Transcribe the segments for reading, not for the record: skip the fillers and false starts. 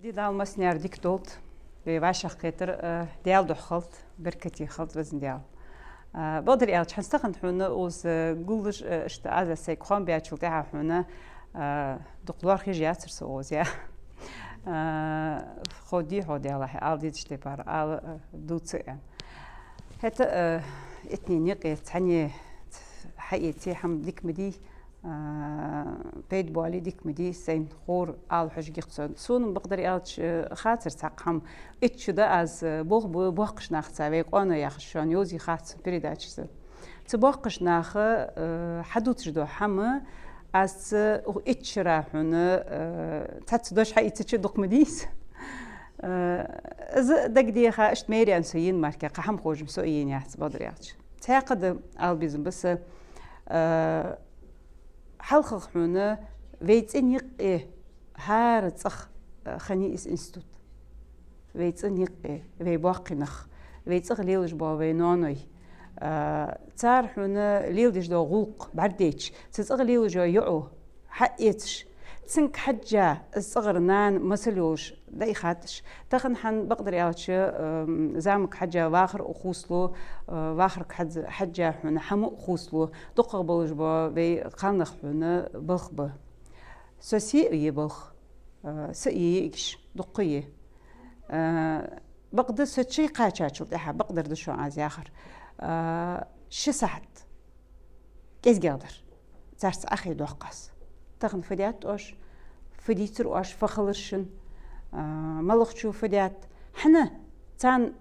دي دال مسنيار ديك دولت بواشخ كتر ديال دخلت بركتي خلط وزن ديال بقدر يالش حنستخن حنا وز قولش اشتعال سيكون بياتشل تاعها حنا دكتور خيج ياسر سوزيا خودي هودي الله عالدي تشتي بار عال دوتس يعني هتا اتنين يقي تعني حقيقتي حم ديك مدي بيد بوالي ديك مدي سين خور عال حج قصون سون بقدر يالش خاطر تقهم اتش دا از بوقش ناخ تساوي قانو يخشون يوزي خاطر بريداتش تبوقش ناخ حدوتش دو حما از اتش راحون تاتدوش حقيقتي تشدق مديس از دق دي خا اشت ميري انسوين ماركا قحم خوج مسوين يحس بقدر يالش تعقد البيزم بس حلقة حنا ويتن يق هارت أخ خني إس إنستوت ويتن يق ويباقنخ ويتغ ليلج با وينانوي تار حنا ليلج دا غوق برديتش تتغ ليلج يعو حقيتش تسنك حجة الصغر نان مسلوش دا إخاتش تخن حن بقدر يالش زامك حجة واخر أخوصلو واخر حجة حنا حمو أخوصلو دقق بلج با بي قانخ حنا بلخ با سوسي يبلخ سئيكش دقية بقدر ستشي قاچاچل تاعها بقدر دشو عاز آخر شسعت كيس قادر تارس أخي دوقاس تغن فديات أوش فديتر أوش فخلرشن ملخشو فديات حنا تان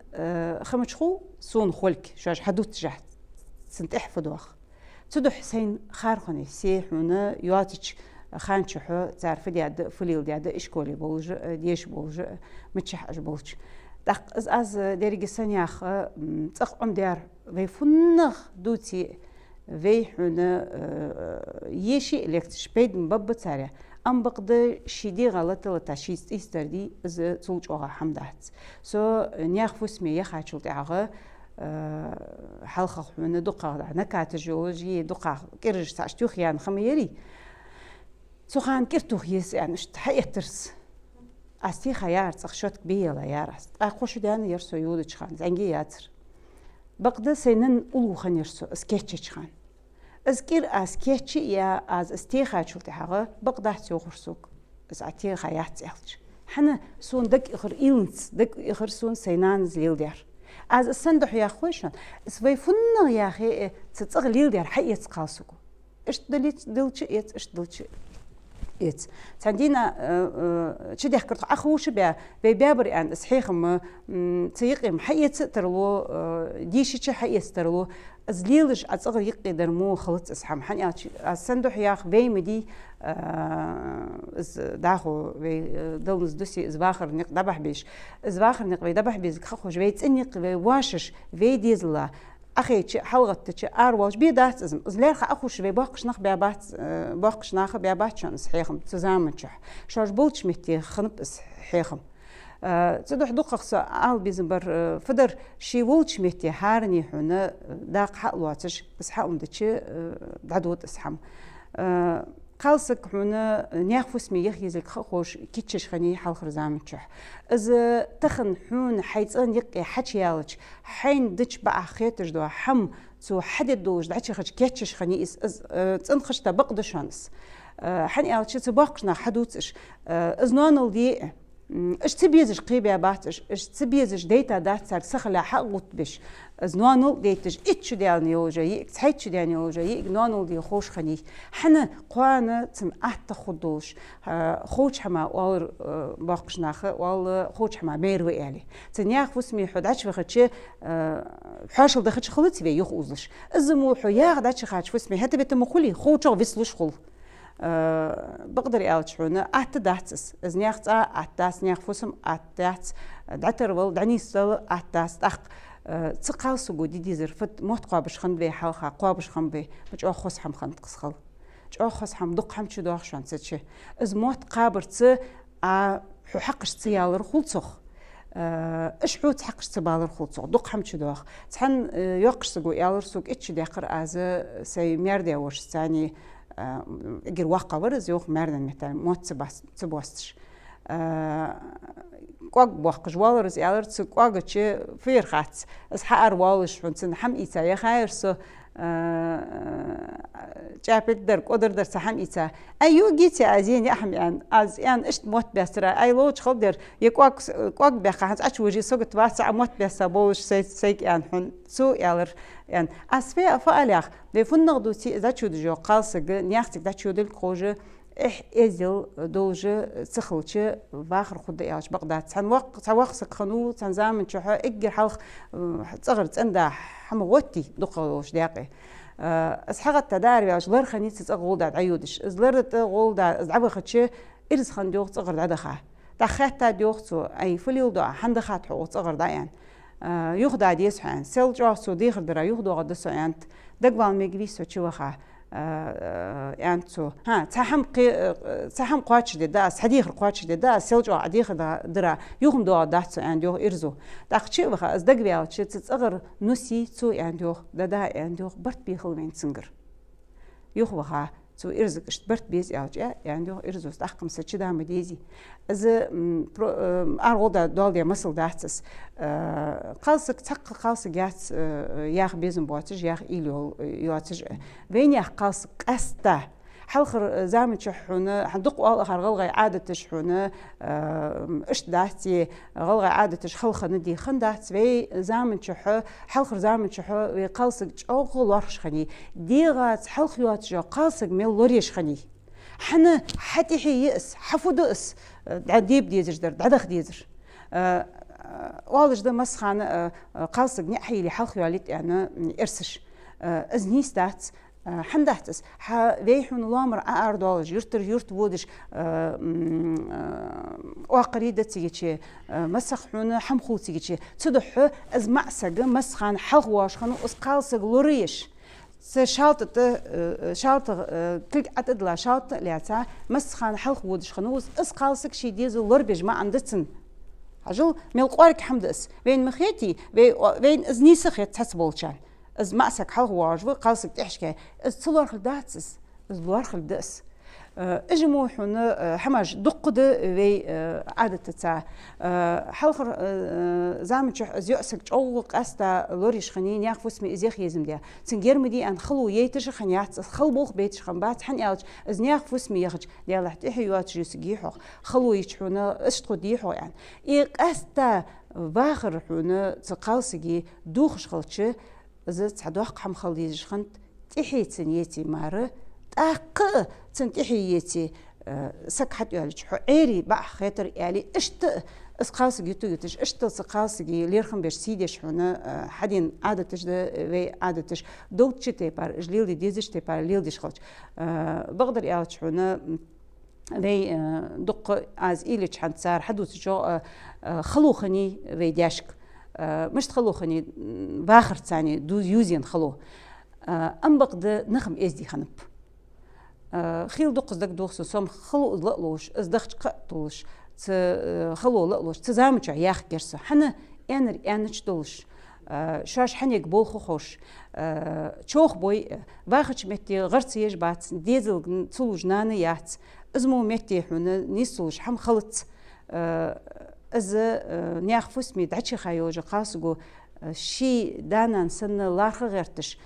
خمشخو سون خلك شاش حدوت جحت سنتح فدوخ تدو حسين خارخني سيحونا يواتش خانشحو تعرف دياد فليل دياد إشكولي بولج ديش بولج متشح أج بولج دق از ديرجي سنياخ تقوم ديار ويفنغ دوتي ويحونا يشي إلكتش بيد مبب تاريا أم بقدر شدي غلطة لتشيست إستردي إز تولج أغا حمدات سو نياخ فسمي يخاتشل تعغى حلقة من دقة نكات جيولوجي دقة كرج تاشتوخ يعني خميري سخان كرتوخ يس يعني حيترس أستي خيار تخشوت كبيرة يارس أخوش ديان يرسو يولج خان زنجي ياتر بقدر سنن أولو خان يرسو سكيتش خان أذكر أسكيتشي يا از استيخا شلت حاجة بقدر تيوخرسوك از أتي خيات يالج حنا سون دك إخر إيلنس دك إخر سون سينان زليل دير از الصندوق يا خوشن سوي فن يا أخي تتغليل دير حقيقة قاسوكو إيش دلتش إيش دلتش إيش تندينا شدي حكرت أخوش بيابر عن صحيحهم تيقيم حقيقة ترلو ديشي حقيقة ترلو أزليلش أتصغر يقدر مو خلط أسحم حني الصندوق ياخ بي مدي داخو دلز دوسي زباخر نق دبح بيش زباخر نق دبح بيز خخوش بيت إني واشش في ديزلا أخي حلقة تش أروج بيدات إزم زليرخ أخوش في باقش نخ بيابات باقش ناخ بيابات شان صحيحهم تزامن شح شاش بولش متي خنب صحيحهم تدوح دقق عال بيزنبر فدر شي ولش متي هارني حنا داق حق لواتش بس حقهم دتشي دعدوت اسحم قالسك حنا نياخفس مي يخيزك خوش كيتشش خني حلخر زامن شح از تخن حون حيتن يقي حتيالج حين دتش بقى خيتش دو حم تو حدد دوج دعتش خش كيتشش خني از تنخش تبقد شانس حني الش تبقشنا حدوتش از نونل دي اش تبيزش قيبيا باتش اش تبيزش ديتا دات سار سخلا حقوت بش از نونل ديتش اتش ديالني وجاي تحيتش ديالني وجاي نونل دي خوش خني حنا قوانا تم احت خدوش خوش حما وال باقش ناخ وال خوش حما ميرو يعني تنياخ فسمي حداتش فخدش حاشل دخلش خلطي بي يخوزش ازمو حياغ داتش خاتش فسمي هتا بتمخلي خوش وفسلوش خل بقدر يالشونه أتداتس إز نياخت أتداس نياخ فسم أتداس دعتر ول دعنيسل أتداس تق تقال سجو دي زرفت موت قابش خن بي حلقة قابش خن بي مش أخص حم خن تقصخل مش أخص حم دق حم شو داخ شان تتشي إز موت قابرت حقش تيال رخلصخ إيش حوت حقش تبال رخلصخ دق حم شو داخ تحن يقش سجو يالر سوق إتش داخر از سي ميردي وش ثاني اگر واقع ورز يوخ مردن مثلا موت تبوستش قاق بوق جوال رز يالر تس قاق تش فير خات اس حار والش حنتن حم إيتا يا خيرسو جابت در قدر در سحم إيتا أيو جيتي عزين يا أحم يعني از يعني إشت موت بسرة أي لوج خل قاق بخانت أشوجي سوق تواسع موت بس بولش سيك يعني حن سو يالر يعني أسفة فعليخ بيفون نقدو تي إذا شو دجو قالسق نيختك دا شو دل كوجة إزيل دوجة تخلتش باخر خد إيش بقدر تسوق سخنو تنزام نشوفه إجر حلق تصغر تندا حموتي دقوش دقيقة أسحقت تداري عش لر خنيت تصغول دا عيودش إزلر تغول دا إزعب خدش إرز خندوق تصغر عدخة تخت ديوختو أي فليل دا حندخات حو تصغر دا يعني يخد عديس حان سيل جاسو ديخر درا يخدو قدسو يعني دقبال ميجريسو تشوخه يعني تو ها تحم قاتش داس حديخ قاتش داس سلجو عديخ درا يوم دو داس عندو إرزو داخشي بخا از دقبيا تش تصغر نسي تو عندو دا عندو برت بيخل من سنجر يوخ بخا تو إرزك اشتبرت بيز ياجا عندو إرزو تحكم سچ دا مديزي از أرغودا دولديا مسل داتس قالسك تق قالسك يات ياخ بيزن بواتج ياخ إليو يواتج وين ياخ قالسك أستا حلخر زامن شحونة حندق آخر غلغي عادة شحونة إش داتي غلغي عادة شخلخ ندي خندات وي زامن شحو حلخر زامن شحو وقالسك أوغل ورش خني ديغات حلخ يواتج قالسك ميل لوريش خني حنا حتى يئس حفظ اس ديب ديزر دعدخ ديزر والج ده مسخان قالسق نحي لي حلخ ياليت يعني ارسش ازنيستات حندحتس ويحون لامر اردولج يرت بودش واقريده تيجي مسخون حمخو تيجي تدح از معسق مسخان حلخ واشخن اس قالسق لوريش شالت تلك عتدلا شالت لعتا مسخان حلق ودش خنوس اس قالسك شي ديزو لربج ما عندتن عجل ملقوارك حمدس بين مخيتي بين ازني سخيت تحسبولشان از معسك حلق واجو قالسك تحشكي از تلورخ داتس از لورخ دس اجمو حنا حماج دقد وي عادة تاع حلخر زعمت زيؤسك جو قاستا لوريش خنين ياخ فسمي ازيخ يزم ديا تنجرمدي ان خلو ييتش خنيات خلبوخ بيتش خنبات حن يالج ازنياخ فسمي يخج ديال احتيحيوات جسقيحو خلو يچحونا اشتقو ديحو يعني اي قاستا باخر حنا تقالسقي دوخش خلچ از تعدوق حم خليج خنت تحيتن يتي ماره أق تنتحيتي سكحت يالج عيري بع خاطر يالي اشت اسقاس جيتوش اشت اسقاس جي ليرخم باش سيدش هنا حدين عادتش ده وي عادتش دوتش تيبار جليل ديزش تيبار ليل ديش خلج بقدر يالج هنا وي دق از إليش حد صار حدوث جو خلوخني وي دياشك مش خلوخني باخر ثاني دو يوزين خلو أم بقدر نخم إزدي خنب خيل دقز دك دوخسو سوم خلو لقلوش ازدخش قطوش خلو لقلوش تزامج ياخ جرسو حنا انرش دولش شاش حنيك بولخو خوش چوخ بوي واخش متي غرسي يجبات ديزل تولوج نانا يات ازمو متي حنا نيسولش حم خلط از نياخ فسمي دعشي خايوج قاسقو شي دانا نسن لاخ غيرتش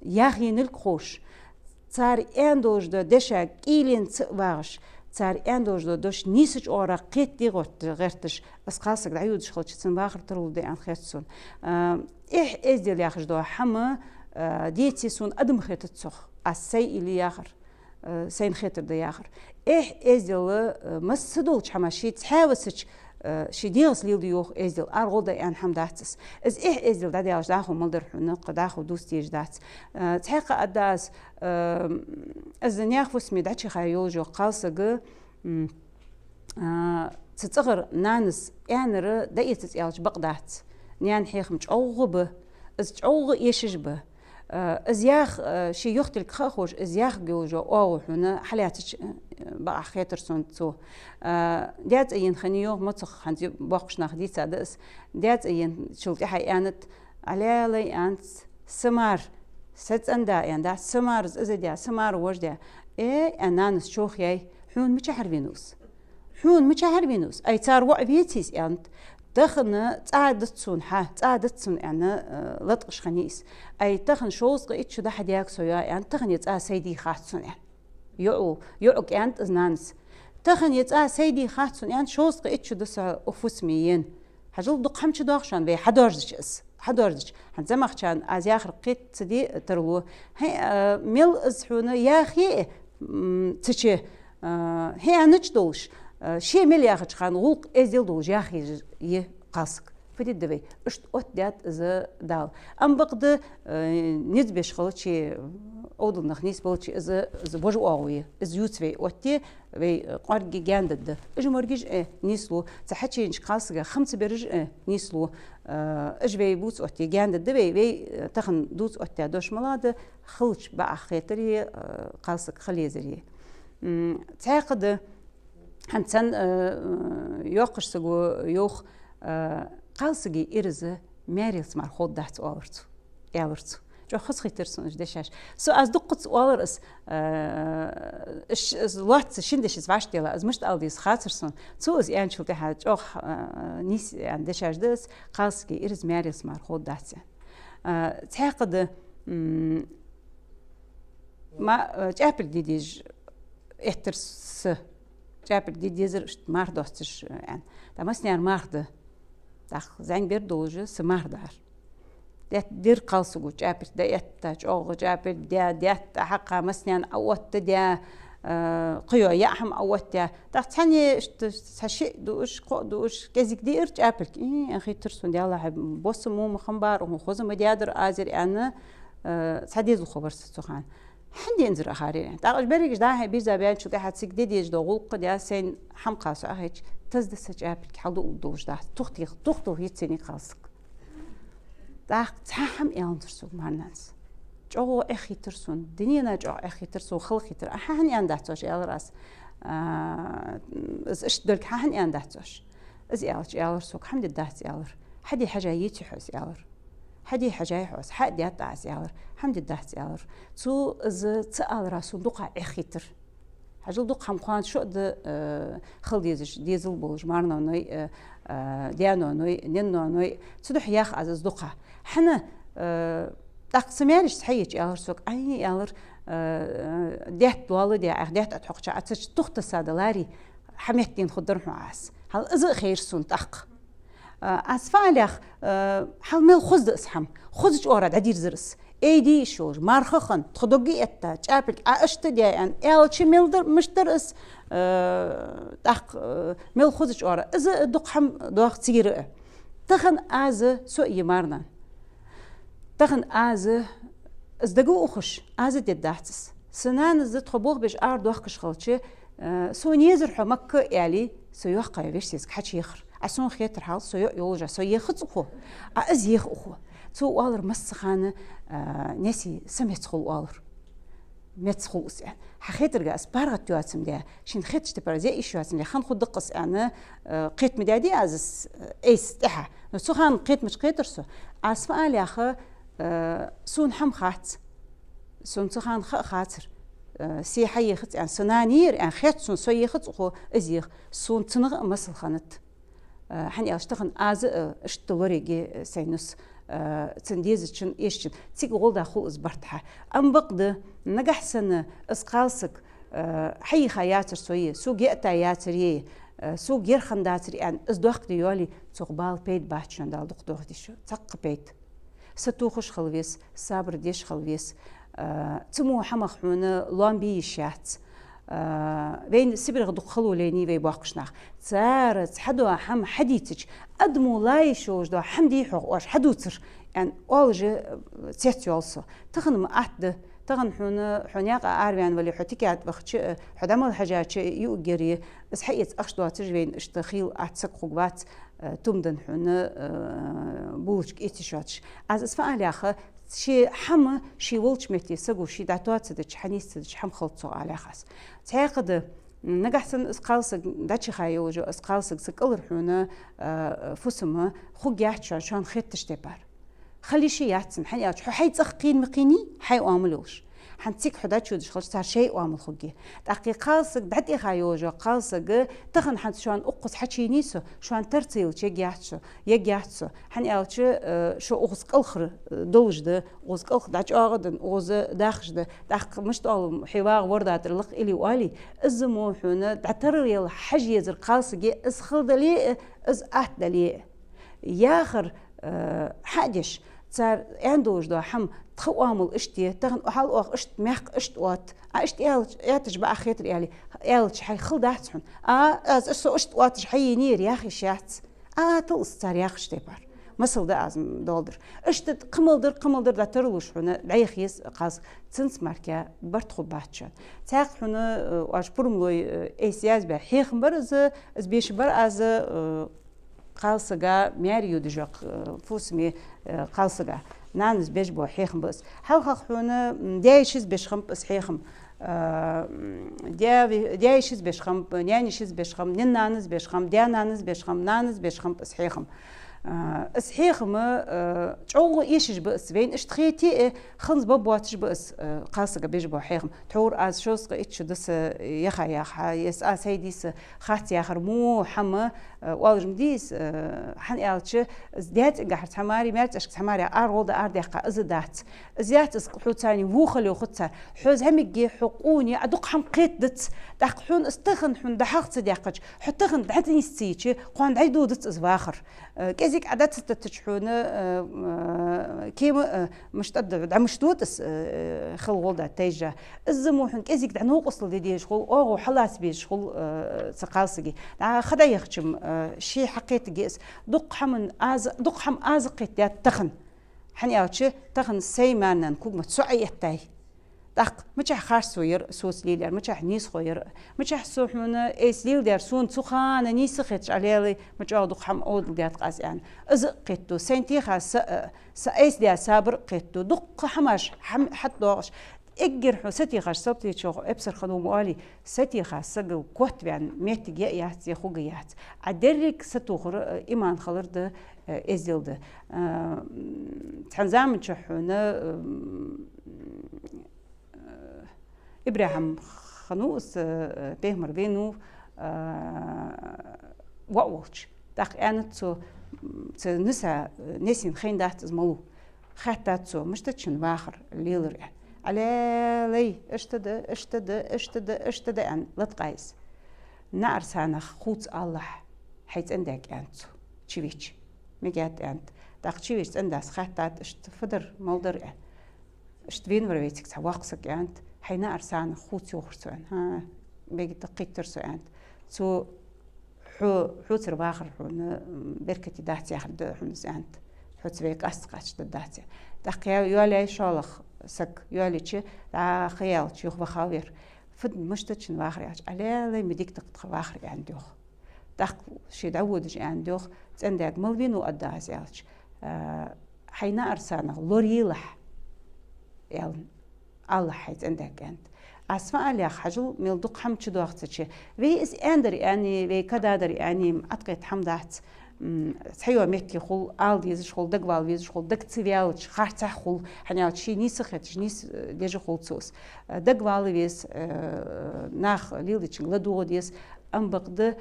ياخي نلقوش صار اندوج دو دشا قيلين واغش صار اندوج دو دوش نيسج اورا قيتي غرتش اس قاسق دعيودش خلچتن باخر ترول دي ان خيتسون ازدل ياخش دو حما ديتي سون ادم خيتتصخ اسي الي ياخر سين خيتر دي ياخر ازدل مسدولش حماشي تحاوسش شي ديغس ليل ديوخ ازدل ارغودا ان حمداتس از ازدل دادياش داخو ملدر حنق داخو دوستيج دات تحقق اداس از نياخ فسمي داتشي خايوجو قالسق تتصغر نانس انر دايتس يالج بقدات نيان حيخمج اوغب از اوغ يشجبه از ياخ شي يختلك خاخوش از ياخ جوجو او حنا حلياتش بقى خاطر سونتو ديات اين خنيو متصخ حنتي باقش ناخدي سادس ديات اين شلتي حي انت علي انت سمار ست اندا اندا سمار از ديا سمار وجدا اي انانس شوخي حون مش عارفينوس حون مشاهر بينوس أي تار وعبيتيس أنت تخن تعادتسون تعادتسون أنا لطش خنيس أي تخن شوز قيت شو ده حد ياكسو يا أنت تخن يتأ سيدي خاتسون يعني يعوك أنت إزنانس تخن يتأ سيدي خاتسون يعني شوز قيت شو ده أفوس ميين حجل دق حمش داخشان بي حدورجش هنزمخ كان از ياخر قيت تدي ترو هي ميل ازحونه يا اخي تشي هي نجدوش شي ميل ياخد خان غوق ازيل دوج يا اخي قاسك فدي دبي اشت ودات از دال ام بقد نزبش خلشي اودل نخنيس بولشي از بوجو اوي از يوتفي وتي وي قارجي جاندد اج مرجج نيسلو تحكي انش قاسقه 5 برج نيسلو اج بي بوت اوتي جاندد بي تخن دوت اوتي دوش ملاد خلش بقى خيتري قاسق خليزري تعقد هنتن يوقش سغو يوخ قاسقي ارزه ماريس مار خود دات اورت جو خص خيترسونج دشاش سو از دقت والرس اش لات شندش زواش ديلا از مشت الديس خاطرسون سو از يعني شلت حاجه جو نيس يعني دشاش دس قاسكي ارز ماريس مار خود دات تعقد ما جابل ديديج احترس جابل ديديزر مار دوستش يعني دا مسنيار مارده داخ زين بيردوج سماردار دير قالسو جابر ديت أو جابر ديت حقا مسنيان أوت ديا قيو يأهم أوت ديا تحتني شيء دوش كذيك دير جابر أخي ترسون ديا الله بوس مو مخبر وخوزم ديادر آزر أنا سعدي ذو خبر ستوخان حندي انزر أخارين تعرف بريج ده هي بيزا بيان شو تحت سك ديدي يجدو غلق ديا سين حمقاسو أخيج تزدس جابر حلو دوش ده تختو هي تسيني قاسك داخ تحم يانترسو معناس جو أخي ترسون دنيا جو أخي ترسو خلقي تر أحن يندحتوش يالراس إز إشتدلك حن يندحتوش إز يالرسوك حمد الدهت يالر حدي حاجة يتحوس يالر حدي حاجة يحوس حد يتعس يالر حمد الدهت يالر تو إز تسأل راسو دقة أخي تر حجل دق هم خوان شو ده خل ديزل بوج مارنا نوي ديانو نوي نينو نوي تدح ياخ عزز دقة حنا تقسميرش صحيح يالر سوق أي يالر ديت والدي ديت أتحق شعتش تخت السادلاري حميتين خدر معاس هل إذا خير سون تق أسفاليخ هل مل خذ اسحم خذ أورد عدير زرس أيدي شوج مارخخن تخدقي أتا جابك أشت ديان شي ملدر مشترس تق مل خذ أورد إذا دقهم دق تيره تخن أز سوء يمارنا تخن أز ازدقو أخش أز ديداتس سنان زد خبوخ بيش دوخش خلشي سو نيزر حمك يالي سو يوقع يفيش حتى يخر أسون خيتر حال سو يولجا سو يخت أخو أز يخ أخو تو والر مسخانة نسي سمت خل والر متخلص يعني حخيتر جاس بارغت يواتم ده شين خيتش تبرزي إيش يواتم ده خان خد دقص أنا قيت مدادي أز إيس تحه نسو خان قيت مش قيتر سو أسمع لي أخ سون حم خات سون تخان خاطر سي حي خت يعني سنانير يعني خيت سون سوي خت أخو أزيخ سون تنغ مسل خانت حني أشتغل أز اشتوري جي سينوس تنديز تشن إيشتن تيجي غولدا خو إزبرتها أم بقدر نجح سنة إسقالسك حي خياتر سوية سو جئتا ياتريه سو جير خنداتري أن إزدوخ ديولي تقبال بيت باتشون دال دق ديشو تق بيت ستوخش خلويس صبر ديش خلويس تمو حمخ حونا لامبي شات وين سبرغ دخلو ليني وي باقشناخ تارت حدو حم حديتج ادمو لاي شوج دو حمدي حق واش حدوتر يعني اولج تيتيولسو تخن احد تغن حنياق أربعين ولا حتيكات بختش حدامل حاجات يوجري بس حقيقة أخشوا تجرين اشتخيل أعتقد خقبات تمدن حنا بولش إتشاتش از اسفعل آخر شي حما شي ولش متي سجو شي دعوات تدش حنيس تدش حم خلطوا على خاص تعقد نجحسن اسقالسك داتشي خايو جو اسقالسك سكالر حنا فسمه خجعت شان خيط تشتبر خلي شي يعتسن حيات حي تسخين مقيني حي أعملوش حنتسيك حدات شو دش صار شيء وعمل خجي تحقي قالسك دعتي خايوجا قالسك تخن حنت شو عن أقص حكي نيسو شو عن ترتيل شيء يجيحتسو حن أوتش شو أقص كالخر دوج ده أقص كالخر دعش أغدن أقص داخش ده دحق مش طال حوار وردات الخ إلي وعلي الزمو حنا دعتر يلا حجي يزر قالسك اسخل دليل از أحد دليل ياخر حدش صار عندوش ده حم تخوامل اشتي تغن وحال واخ اشت ميق اشت وات اشت ياتج بقى خيتر يعني يالش حي خل داحتحن از اسو اشت واتش حي نير يا اخي شات تلص صار يا اخ شتيبر مثل ده ازم دولدر اشت قملدر ده ترلوش هنا دعيخيس قاس تنس ماركا برتخو باتشان تاق هنا واش برملوي اسياز به حيخم برز از بيش بر از قالسجا ماريو دجاق فوسمي قالسجا نانز بيش بو حيخم بس هل خخونا دايشز بيش خم بس حيخم دايشز بيش خم نيانيشز بيش خم نانز بيش خم نانز بيش خم نانز بيش خم بس حيخم اسحيخم تعو يشج بس بين اشتخيتي خنز ببواتش بس قاسق بيجبو حيخم تور از شوس اتش دس يخا يس اس هيديس خات ياخر مو حما والجم ديس حن التش زيات قحت حماري مالت اشك حماري ارغود اردقه ازدات زيات اس حوتاني وخلي وختصر حوز همجي حقوني ادق حم قيت دق حون استخن حون دحقت دقج حتخن دعتني ستيتشي قوان دعيدو دت ازواخر كزيك عدد تتشحونه كيما مش تقدر دعم مشدود خل ولد تيجا الزموحن كزيك دعنو قصل دي شغل أو حلاس بيش شغل سقالسجي خدا يخشم شيء حقيقي جيس دق حم أزقت يا تخن حني أوتش تخن سيمانا كوج متسعي تاي دق متى خاص سوير سوس ليلر متى نيس خوير متى سوح من إيس ليلر سون سخانة نيس خدش عليه متى دق حم أود ديات قاس يعني إز قتو سنتي خاص سأيس ديا صبر قتو دق حماش حتى دوغش إجر حسيتي خاص صبتي شو أبصر خدوم قالي ستي خاص سجل قوت يعني ميت جيات يخوجيات عدرك ستوخر إيمان خلر ده إزيل ده تنزام تشحونه إبراهيم خنوس بهمر بينو وقوش داخل أنا نسا نسين خين دات زملو حتى مش تشن واخر ليلر على لي اشتد أن لا تقايس نار سانا خوت الله حيث عندك أنت تشويش مجات أنت داخل تشويش عندك حتى فدر مولدر اشت بين ورويتك تواقسك أنت حين أرسان خوت يوخرسون ها بيجي دقيق ترسون تو حو ترباخر حون بركتي داتي أخد حمز أنت حو تبيك أستقاش داتي دقيقة يولي شالخ سك يولي شيء دا خيال شيوخ بخاوير فد مشتتشن واخر ياج على لي مديك تقط واخر عندوخ دق شي دعودج عندوخ عندك ملبين وأداز ياج حين أرسان لوريلح يعني الله حيت عندك أنت أسمع لي حاجو ملدق حم شدو أختشي في إس أندر يعني في كدادر يعني أتقيت حمدات تحيو ميكي خل آلديز خل دقوال ويز خل دق تبيالش خارت خل حنيات شي نيس خدش نيس ليج خل توس دقوال ويز ناخ ليلتش لدو ديس أم بقد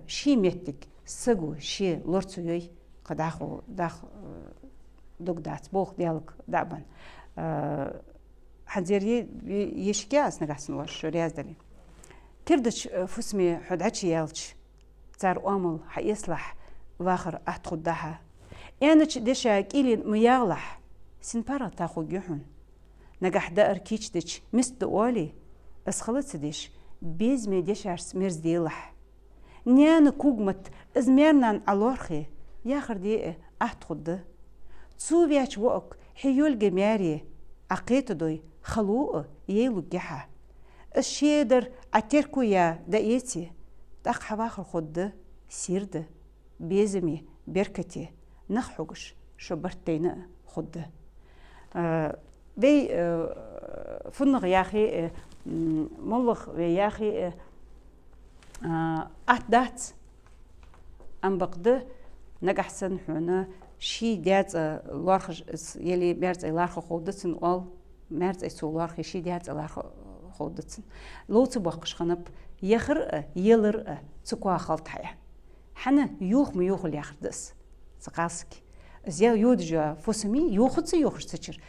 شي ميتك سجو شي لورتوي قداخو داخ دقدات بوخ ديالك دعبان حنزيري يشكياس نقاسن واش رياز دلي كردش فسمي حدعتشي يالش تار أمل حيصلح واخر أتخد دها يعني دشا كيلي ميالح سنبارا تاخو جحون نجح دار كيش دش مست أولي أسخلت دش بيزمي دشارس مرز ديلح نيان كوجمت إزميرنان علورخي ياخر دي أتخد تسوبياش وق حيول جماري عقيت دوي خلوق يلو جحا الشيدر أتركو يا دايتي داق حواخر خد سيرد بيزمي بركتي نخحوش شبرتين خد بي فنغ ياخي ملغ ياخي أحدات أم بقد نجحسن حنا شي دات لارخ يلي بيرت لارخ خودتن أول مرز أي سولار خيشي ديات الله خودتن لو تبقش خنب يخر يلر تقوى خلط حيا حنا يوخ ميوخ اللي يخر دس سقاسك زيا يودجا فوسمي يوخت يوخش تشر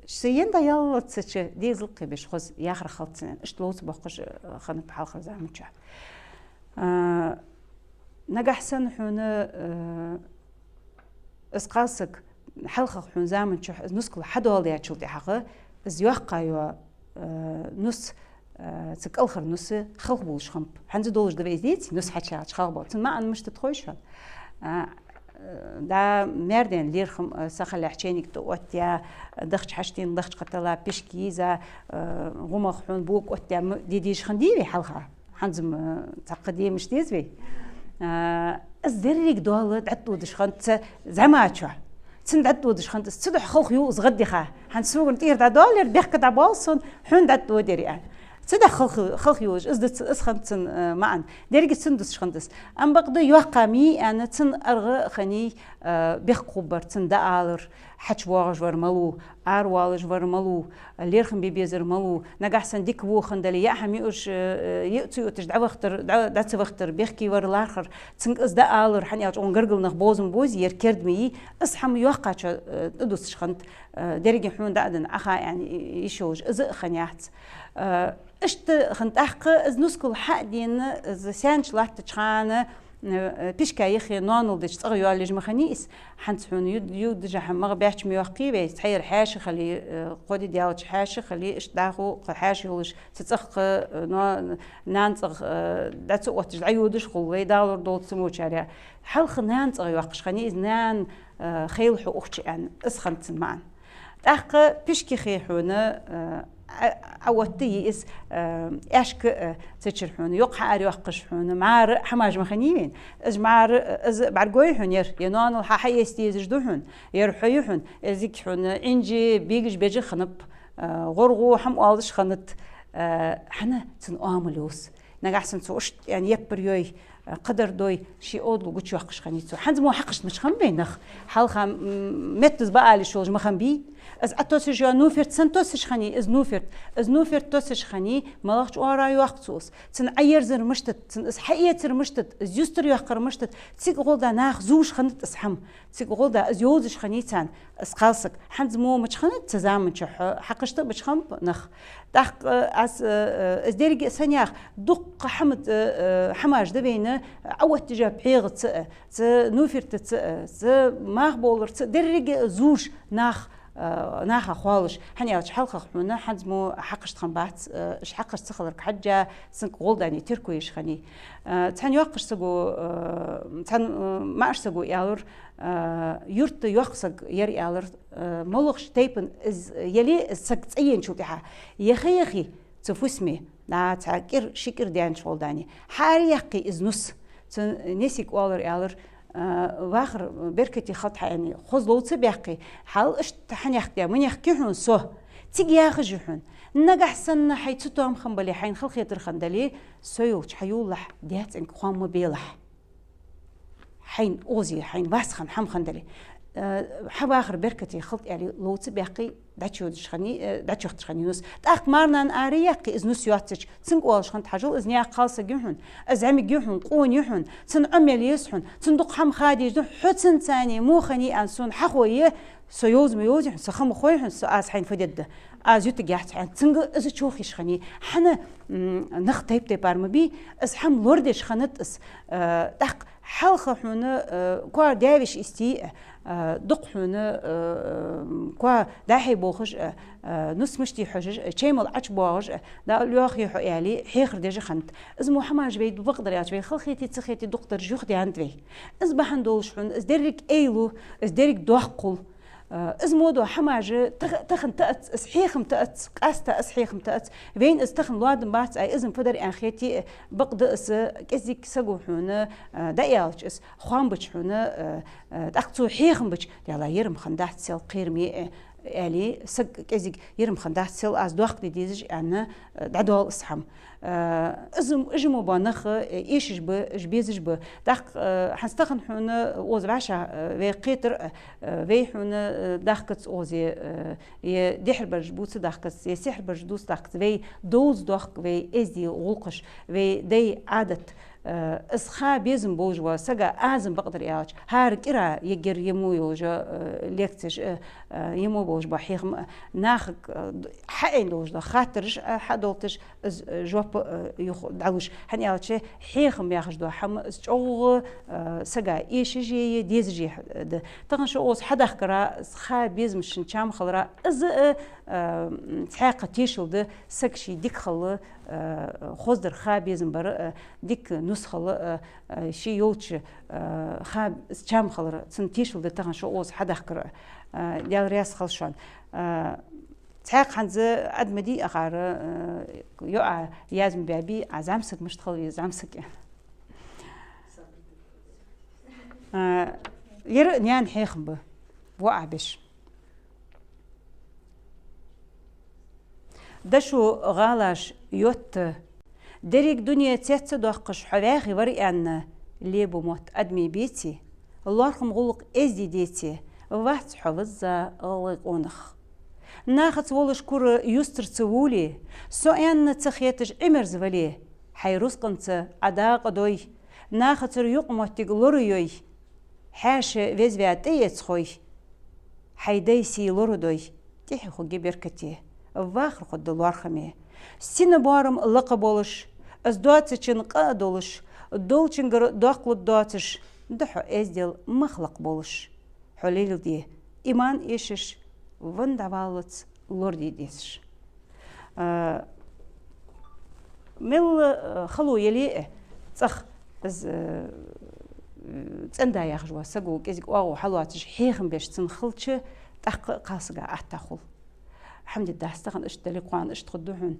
سيين دا يلا تشر ديزل قبش خز يخر خلطن اش لو تبقش خنب حلقة زعمتشا نجحسن حنا اسقاسك حلقة حون زعمتشا نسكل حد والله يشوف حقه زيوقع يو نص تك آخر نص خلق بولش خمب حنز دولش دويزيت نص حتى خلق بول تن ما أنا مش تتخويش دا مردين ليرخم سخل لحشينك توت يا دخش حشتين دخش قتلا بيشكيزا غمخ حون بوك وت يا ديديش خنديبي حلقة حنزم تقديم مش ديزبي الزريك دول عطو دش خنت زعماتشوا تندعو دش خنت تسدح خلق يو زغدي خا حنسوق نطير دا دولار بيحكي دا بالصن حون دعو ديري يعني تدا خلق يوج إزدت إسخنتن معن درجة سندس خندس أم بقدر يوقامي أنا تن أرغ خني بيخقبر تن دالر حج واج ورملو أر واج ورملو ليرخم بيبيزر ملو نجح سنديك وو خندلي يا حميوش يأتي وتجدع وختر دعت وختر بيحكي ور الآخر تن إز دالر حني أج أنقرقل نخبوزم بوز يركرد مي إسحم يوقع تدوس خنت درجة حون دعدن أخا يعني يشوج إز خنيات اشت خنت أحق إز نسكل حقدين إز سانش لحت تشخانة بيشكا يخي نانل دش تغيو على جمخنيس حنتحون يود جح مغ بيحش ميوقي بيس تحير حاشي خلي قودي ديالش حاشي خلي اش داخو حاشي هوش تتسخ نانتغ داتو وقت عيودش خلوي دالر دول تسمو شارع حلخ نانتغ يوقش خنيس نان خيل حو أختي أن إسخنت معن أحق بيشكي خيحونا أوتي إس أشك تشرحون يقع أريوقش حون مع حماج مخنيين إز مع إز بعرقوي حون ينون الححية استيزج دوحون يرحيحون إزيك حون إنجي بيجش بيجي خنب غرغو حم قالش خنت حنا تنقاملوس نجحسن سوشت يعني يبريوي قدر دوي شي أودلو قلت يوقش خنيتو حنز مو حقش مش خن بينخ حلقة متز بقى لشوج مخن بي از اتوسش يا نوفرت سنتوسش خني از نوفرت توسش خني مالخش ورا يوقتوس تن عير زر مشتت تن اس حقيتر مشتت از يستر يقر مشتت تيق غولدا ناخ زوش خنت اسحم تيق غولدا از يوزش خنيتان اس قالسك حنز مو مش خنت تزامن حقشت بش خم نخ دق از ديرج سنياخ دق حمد حماج دبينه عوت تجاب حيغت ت نوفرت ت ماخ بولر ت ديرج زوش ناخ ناخا خوالش حني أوش حلقة خمنا حد مو حقش تخنبات إيش حقش تخلرك حاجة سنك غولداني تركويش خني تحن يوقش سجو تحن ما أش سجو يالر يرت يوقسق يري يالر ملخش تيبن إز يلي سقط أين شو تها يخي تفوسمي لا تعكر شكر ديان شولداني حاريقي إز نص نسيك والر يالر واخر بركتي خط يعني خذ بيحكي حال اش تحن يحكي من يحكي حون سو تيجي ياخذ حون نجح سن حيت توم خنبلي حين خلق يتر خندلي سويوش حيولح ديات انك خوام مبيلح حين اوزي حين واسخن حم خندلي حب آخر بركتي خلط يعني لو تبيحكي داتشودش خني داتشوخت خني نص تأخ مارنان آرياقي إز نص ياتش تنق والش خنت حاجل إز نيا قالس جيحون إز عمي جيحون قون يحون تن عمل يسحون تندق حم خادي جدون حتن ثاني مو خني أنسون حقوية سيوز ميوز يحون سخم خويحون سأس حين فدده از يوت جاحت عن تنق إز تشوخيش خني حنا نختيب تبار مبي إز حم لوردش خنت إز تأخ حلقة حنا كوار دايش استيء دق حنا كوا داحي بوخش نص مشتي حجج تشيمل عش بوخش دا اليوخي حيالي حيخر ديجي خنت از محمد بيد بقدر يا بي خلخيتي تسخيتي دكتور جوخ دي عند بي از بحندوش حن از درك ايلو از درك دوقل از مودو حماج تخن تأت اسحيخم تأت قاستا اسحيخم تأت بين استخن لادن بات اي ازم فدر انخيتي بقد اس كزيك سقو حونه دايالش اس خوان بچ حونه تاقتو حيخم بچ يلا يرم خندات سيل قيرمي يعني سق كزيك يرم خندات سيل از دوقت ديزج انا دعدول اسحم ازم اجمو بانخ ايش جبيز جب داق حنستخن حنا اوز بعشا في قيتر في حنا داقت اوزي دحر برجبوت داقت سحر برجدوس داقت في دوز داق في ازي غلقش في دي عادت اسخا بيزم بوجوا سجا اعزم بقدر ياج هارك إرا يجر يمو يوجا ليكتش يمو بوج بحيخ ناخك حقين دوج خاطرش حدولتش جواب يخ دعوش هني أوتش حيخم ياخش دو حم جو سجا إيش جي ديز جي طبعا شو أوس حدا خكرا اسخا بيزم شنشام خلرا از تحقق تيشل ده سكشي ديك خل خزدر خابيزم بر ديك نسخل شي يولش خاب شام خلر سنتيشل ده تغن شو أوز حدا خكر ديال رياس خلشان تحقق حنز أدمدي أخار يقع يازم بيبي عزامسك مش تخل يزامسك ير نيان حيخم به وقع بش دشو غالاش يوت دريك دنيا تيتس دوخش حواغي وريان ليبو موت أدمي بيتي الله رحم غلق إزدي ديتي وات حفظة غلق أونخ ناخت ولش كور يستر تولي سوئن تخيتش عمرز ولي حيروس قنت عداق دوي ناخت ريوق موتيق لوريوي حاش وزواتي يتخوي حيديسي لوردوي تيحي خوغي بركتي واخر خد الوارخمي سين بارم لقبولش از دواتشن قادولش دولچنگر داخل دواتش دحو ازدل مخلق بولش حليل دي ايمان ايشش وندوالت لوردي ديش مل خلو يلي صخ از تندا يخجوا سقو كيزك واو حلواتش حيخم باش تنخلتش تحق قاسقا احتخل الحمد لله استخن اشتري قوان اشتخدوهن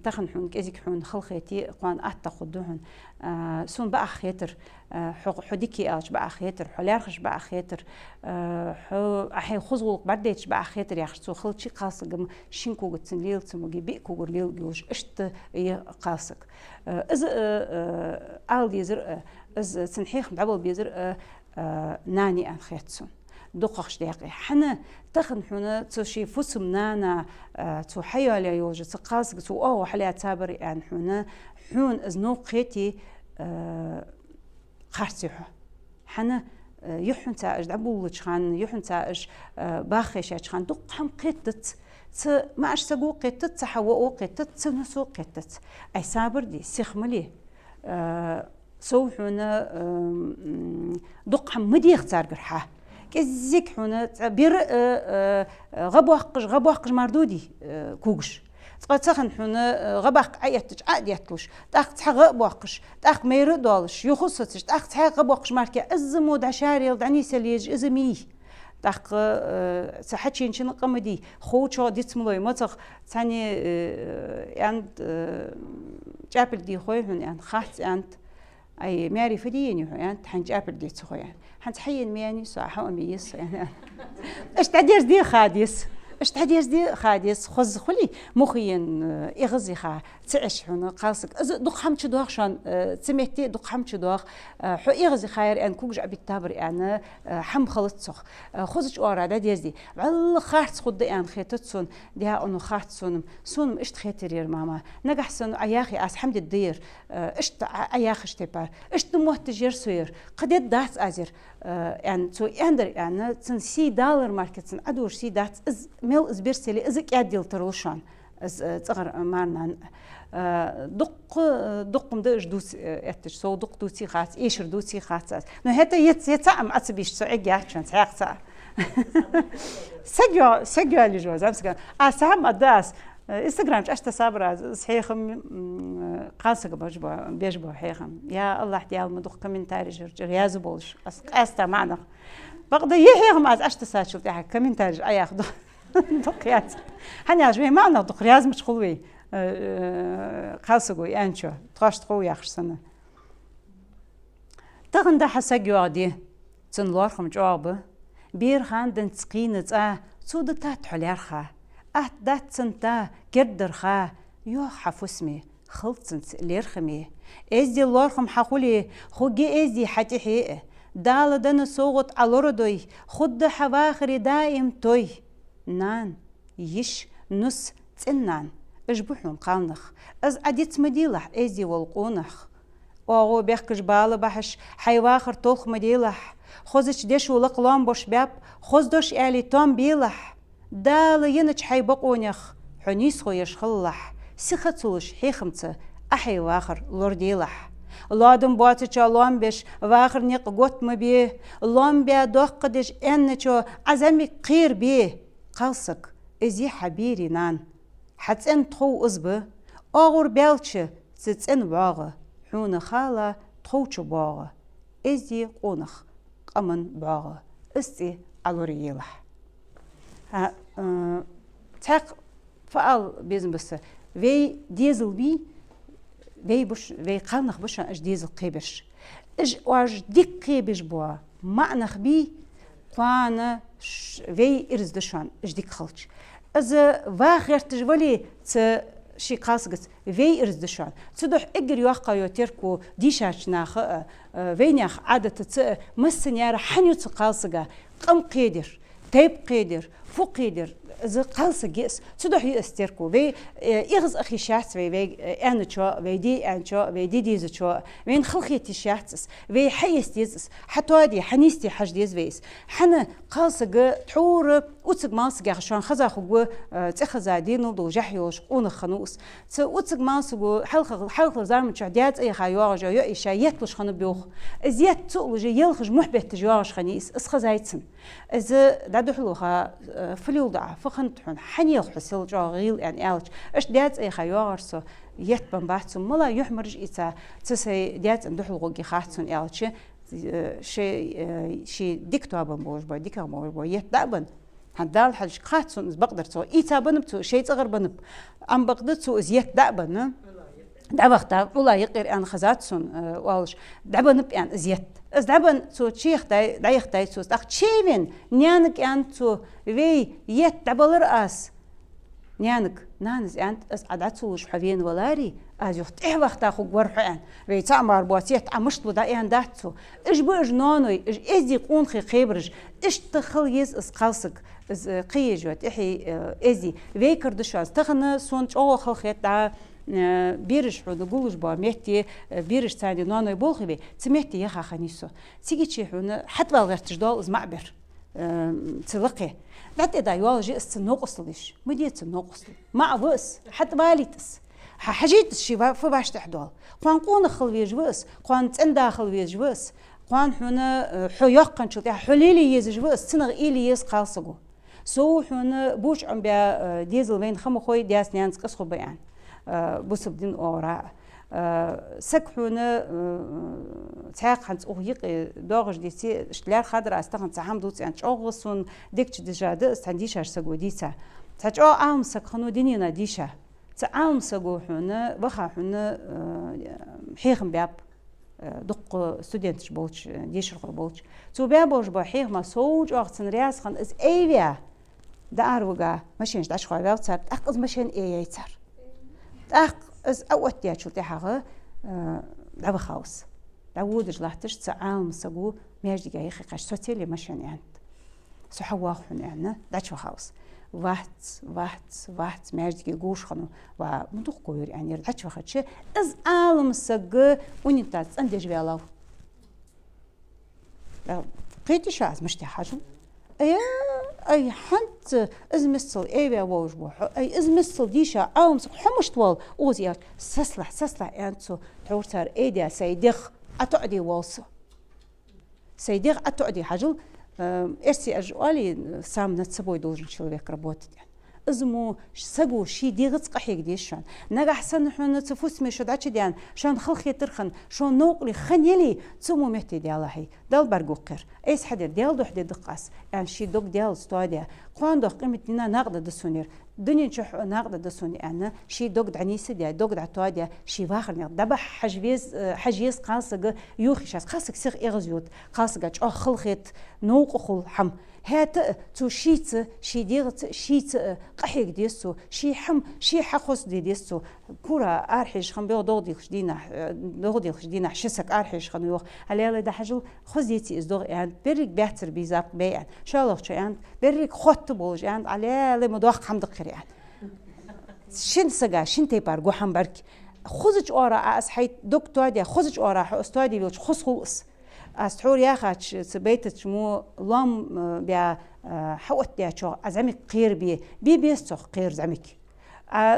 تخن حون كيزك حون خلقيتي قوان اتخدوهن سون بقى خيتر حديكي اج بقى خيتر حلارخش بقى خيتر احي خزغلق برديتش بقى خيتر يخشو خلشي قاسقم شينكو غتسن ليل تسموغي بيكو ليل جوج اشت قاسق از ال يزر از تنحيخ بعبل بيزر ناني ان خيتسون دقخش دقيقة حنا تخن حنا تشي فسم نانا تو حيا لا يوجد تقاس تو أو حلا تابر يعني حنا حون أزنو قيتي خارتيحه حنا يحن تاج دعبول تشخان يحن تاج باخش تشخان دقهم قيتت ما أش سقو قيتت تحوّ قيتت تنسو قيتت أي صابر دي سخملي سو حنا دقهم مدي اختار قرحه كزيك حنا بير غبوقش مردودي كوغش تقتخن حنا غبق عيتش عاديتلوش تاخ تح غبوقش تاخ مير دولش يخصتش تاخ تح غبوقش ماركا ازمود عشاري دعني سليج ازمي تاخ صحتشين شن قمدي خوچو ديتملوي متخ ثاني عند جابل دي خوي هن خاص انت أي ماري فديني يعني حنج أبل ديت سخو يعني حنتحين مياني صاحة وميس يعني إيش تعديش دي خاديس إيش تعديش دي خاديس خز خلي مخين إغزي خا تعيش هنا قاسك دق حمش دوخ شان سمعتي دق حمش دوخ حو إغزي خير أن كوج عبي تابر يعني حم خلط سخ خزش أورا ده ديزدي على خارت خد أن خيتتسون ديها أنو خارتسونم سونم إيش تخيترير ماما نجح سون أياخي أس حمد الدير إيش أياخش تبار إيش تموت تجير سوير قد دات أزر يعني تو يندر يعني تن سي دولار ماركت تن أدور سي دات إز ميل إز بيرسلي إزك يديل تروشان إز تغر مارنا دق مدرج دوس اتش سو دق دوسي خاص ايش دوسي خاص نو هتا يتعم اتبيش سو اجاكشن تاعتا سجو اللي جوز امسك سام اداس انستغرام اشتا صابره صحيح قاسق بيجبو حيخم يا الله ديال مدق كومنتاري جرجر يا زبولش استا معنا بقدر يحيهم از اشتا ساتشو تاع كومنتاري اي ياخذ دقيات هني جوي معنا دق رياز مش خلوي قاسقو يانشو تخاش قوي يخشسنا تغن ده حساجو عادي تنلارخم جوابه بير خاندن تسقين تا تود تات حليرخا دات سنتا قدر خا يو حفسمي خلطنس ليرخمي ازدي اللورخم حقولي خوجي ازدي حتي حقيقة دال دن صوغت علوردوي خد حواخري دائم توي نان يش نص تنان اجبحون قالنخ از عديت مديلح ازدي والقونخ اوغو بيخكش بالا بحش حيواخر طولخ مديلح خوزش ديشو لقلام بوش باب خوز دوش اعلي توم بيلح دال ينج حيبقونيخ حنيس خو يشخلح سيختصولش حيخمتة أحي واخر لورديلح لادم باتشا لامبش واخر نيق قوت مبيه لامبيا دوخ قدش انچو عزمي قير بيه قلسك ازي حبيري نان حتسن تخو ازبه اغور بيلچ تتسن باغه حون خاله تخوچ باغه ازي قونخ قمن باغه استي الوريلح ها تاق فعل بيزن بس في ديزل بي في بش في قانخ بش اش ديزل قيبش اج واج ديك قيبش بوا معنخ بي قانا في ارز دشان اج ديك خلش از واخر تجولي ت شي قاسقت في ارز دشان تدح اجر يوقع يوتركو ديشاش ناخ فينيخ عادة ت مسنيار حنيو تقاسقه قم قيدر تيب قيدر فوق قيدر إذا قالس جيس تدح يستركو في إغز أخي شاتس في أنا شو في دي أنا شو في دي شو وين خلقيتي شاتس في حيس ديز حتى هذه حنيستي حاج ديز فيس حنا قالس جا تحور وتسق ماس جا عشان خزا خو تأخذ دينو دو جحيوش قون خنوس وتسق ماس جو حلق زارم تعديات أي خيار جا يا إيش يتلش خن بيوخ إزيت تقول جا يلخج محبة تجارش خنيس إسخزايتن إذا دادو حلوها فليو ضعف خنتحون حنيل حسيل جاغيل يعني ألش إيش ديات أي خيار سو يتبن بحثهم ملا يحمرج إتا تسي ديات ندحل غوجي خاطسون ألش شي ديكتوابن بوش با ديكا بوش با يتدابن هندال حاج خاطسون إز بقدر تو إتا بنب تو شيء صغر بنب أم بقدر تو إز يتدابن دعوة ولا يقير أن خزاتسون والش دعوة نب أن زيت إز دعوة تو تشيخ دايخ داي تو أخ تشيفين نيانك أن تو في يت دعوة لرأس نيانك نانز أنت إز عدتوش حبين ولاري أجوخت إيه وقت أخو ورحان في تعمر بواتيت عمشت ودا أن داتو إيش بيج نانوي إيش إزدي قون خي خبرج إيش تخليز إز قلسك إز قيجوت إحي إزدي في كردشاز تخنا سونش أو خلخيت دا بيرش حدو قولش با مهتي بيرش تاني نانوي بولخي بي تمهتي يخا خانيسو تيجي تشيحونا حتى بالغيرتش دول إز معبر تلقي دعتي دا يوالجي استنوقصليش مدية تنوقصلي مع بس حتى باليتس حاجيت الشي فباش تحدول قوان قون خلويج بس قوان تن داخل ويج بس قوان حونا حيقن شلتي حليلي يزج بس تنغ إيلي يز قالسقو سو حونا بوش عم بيا ديزل بين خمو خوي دياس نيانس قصخو بيان بوس بدين أوراء سكحونا تعاق حنت أغيق داغش ديتي اشتلار خضر استخن تعام دوتي أنش أغصون ديكش ديجادة استنديشة سقو ديتا تاج عام سكخنو دينينا ديشة تعام سقو حونا بخا حونا حيخم بياب دق ستودنتش بولش ديشرق بولش تو بيابوش بحيخ ما سوج أغتن رياس خن إز أيويا دار وجا ماشينش داش خوي بيوتر أخذ ماشين أييتر أخ از أوت يا شلتي حاجة دعوة خاص داود جلاتش تعام سقو ماجي جاي خيقاش سوتيلي ماشين يعني سحوا خن يعني داش خاص واحد ماجي جوش خنو ومدوق قوير يعني داش خدش از عالم سق ونيتات عندي جوالاو قيتي شاز مشتي حاجة أي حنت إزمستل أي بوج بوح أي إزمستل ديشة أو مسك حمش طوال أوزيار سسلح أنتو تعورتار أيديا سيدخ أتعدي والص سيدخ أتعدي حاجل إرسي أجوالي سام نتسبوي دوجن شلوك ربوت يعني إزمو سقو شي ديغت قحيق ديشان نجح سن حنا تفوس مش داتش ديان شان خلخي ترخن شان نوقلي خنيلي تسمو مهتي ديالهي دال برقوقر ايس حدر ديال دوح دي دقاس يعني شي دوق ديال ستوديا قوان دوح قيمة دينا نقد دسونير دنيا شح ناقد دسوني أنا شي دوقد عنيسة دي دوقد عتوادي شي واخر ناقد دبح حجيز قاصق يوخي شاس قاصق سيغ إغزيوت قاصق أو خلخت نوق خل حم هات تو شي ديغت شيت قحيق ديسو شي حم شي حخص ديسو كورا أرحيش خم بيو دوغدي خدينا حشسك أرحيش خنوخ على ده حجل خزيتي إزدوغ يعني بريك بيحتر بيزاق بيان شالوخ يعني بريك خط بولج يعني على مدوخ حمد قريان شن سجا شن تيبار جو حمبرك خزج أورا أسحيت دكتور دي خزج أورا أستودي بيوش خص خلص أستحور يا خاتش سبيتت مو لام بيا حوت دي شو أزعمك قير بيستخ قير زعمك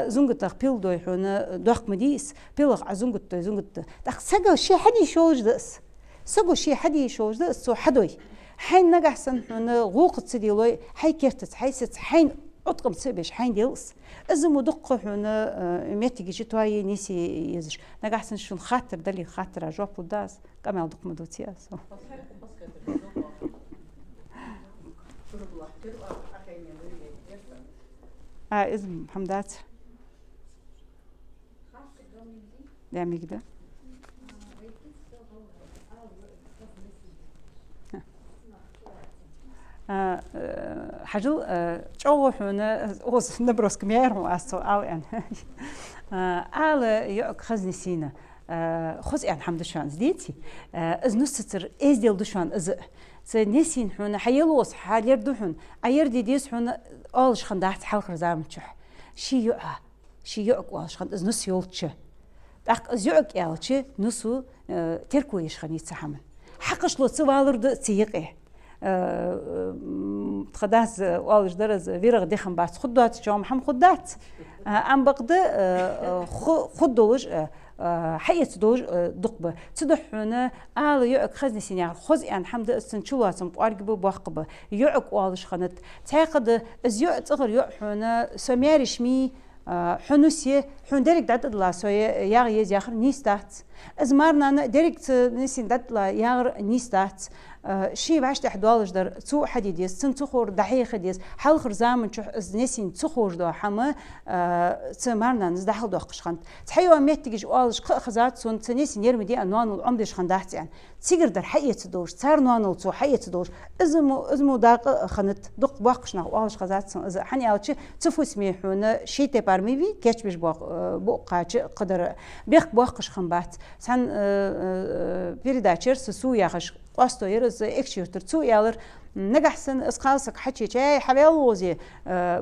زونغت بيل دوي حنا دوق مديس بيلغ زونغت دخ سجا شي حدي شوج دس سجا شي حدي شوج دس سو حدوي حين نجحسن حنا غوق تسديلوي حي كرتت حيست حين أطقم تسبش حين ديلس إذا مدق حنا ميتيجي جتواي نيسي يزش نجحسن شون خاطر دلي خاطر جواب وداس كما يدق مدوتياس اسم حمدات ده ميجدا حجو تشوف هنا اوز نبروس كميرهم اسو او ان يق خزني سينا خز يعني حمد شان زديتي از نستر از ديال دشان از نسين هنا حيلوس حال يردهن اير ديس هنا اولش خندحت حلق زامتش شي يق واش خند از نس يولتش داق از يق يالتش نسو تركويش خني تحمل حقش لو تسوالر د تيقه تخداس والش درز فيرغ ديخن بات خدات جام محمد خدات ام بقد خدوج حية دوج دقبة تدح هنا يعق خزني سينيار خز يعني حمد استنشواتم بارجب بوقبة يعق والش خنت تعقد از يعق تغر يعق هنا سمير شمي حنوسية حن درك دات الله سوية ياغي ياخر نيستات از مارنا درك نسين دات الله ياغر نيستات شي باش تحدوالش در تو حديديس تنتخور دحيخ ديس حل خرزام نشوح از نسين تخور دو حما تمارنا نزدحل دو قشخنت تحيو ميتيجي والش خزات سون تنسين يرمدي انوان والعمدش خندحت يعني تيجر در حية دوش صار نوانل تو حية دوش ازمو داق خنت دق باقشنا والش خزات سون از حني اوتش تفوس ميحونا شي تبار ميبي كيتش بيش بوقاچ قدر بيخ باقش خنبات سن بيرداچر سو ياخش قاستو يرز اكشيوتر تو يالر نجحسن اسقالسك حكي شيء حبيلوزي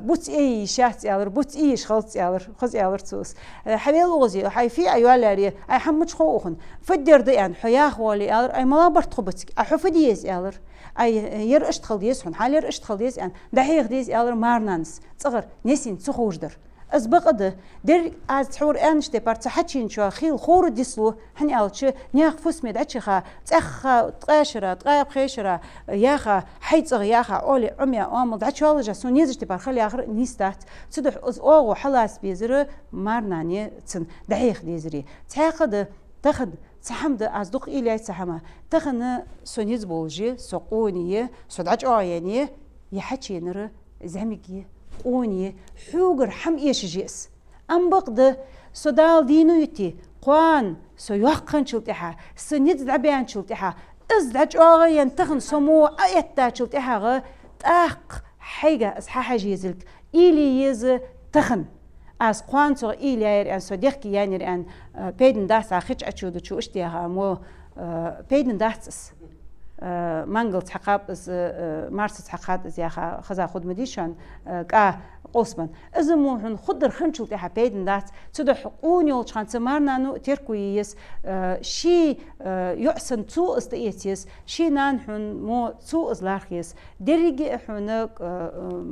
بوت اي شات يالر بوت اي شخلص يالر خذ يالر توس حبيلوزي حي في ايوالاري اي حمد خوخن فدير ديان حياخ ولي يالر اي ملابر تخبتك احفديس يالر اي ير اشتغل ديس هون حال ير اشتغل ديس ان دحيخ ديس يالر مارنانس صغر نسين تخوجدر از بقده در از تحور انش دبار تحكين شو خيل خور ديسلو حني الش نياخ فوس مدعشخه تخ تقاشره تقايب خيشره ياخه حيت ياخه اولي عميا امل دعشول جسون يزش دبار خلي اخر نيستات تدح از او حلاس بيزر مارناني تن دحيخ ديزري تاخد تاخد تحمد از دق الى تحمه تخن سونيز بولجي سقونيه سدعج عينيه يحكي نر زعمقيه قوني حوجر حم إيش جيس أم بقد سدال دينو يتي قوان سيوقن شلتها سنيد دعبان شلتها إزدج أغيان تخن سمو أيتا شلتها غ تأق حاجة أصحى جيزلك إلي يز تخن از قوان سو إلي أن صديق يعني أن بيدن داس أخيش أشود شو اشتيها مو بيدن داس مانجل تحقاب از مارس تحقات از ياخا خزا خود مديشان كا قوسبن ازمو هن خدر خنشل تها بيدن دات تدو حقوني ولشان تمارنا نو تركويس شي يحسن تو استيتيس شي نان هن مو تو ازلارخيس دريجي هن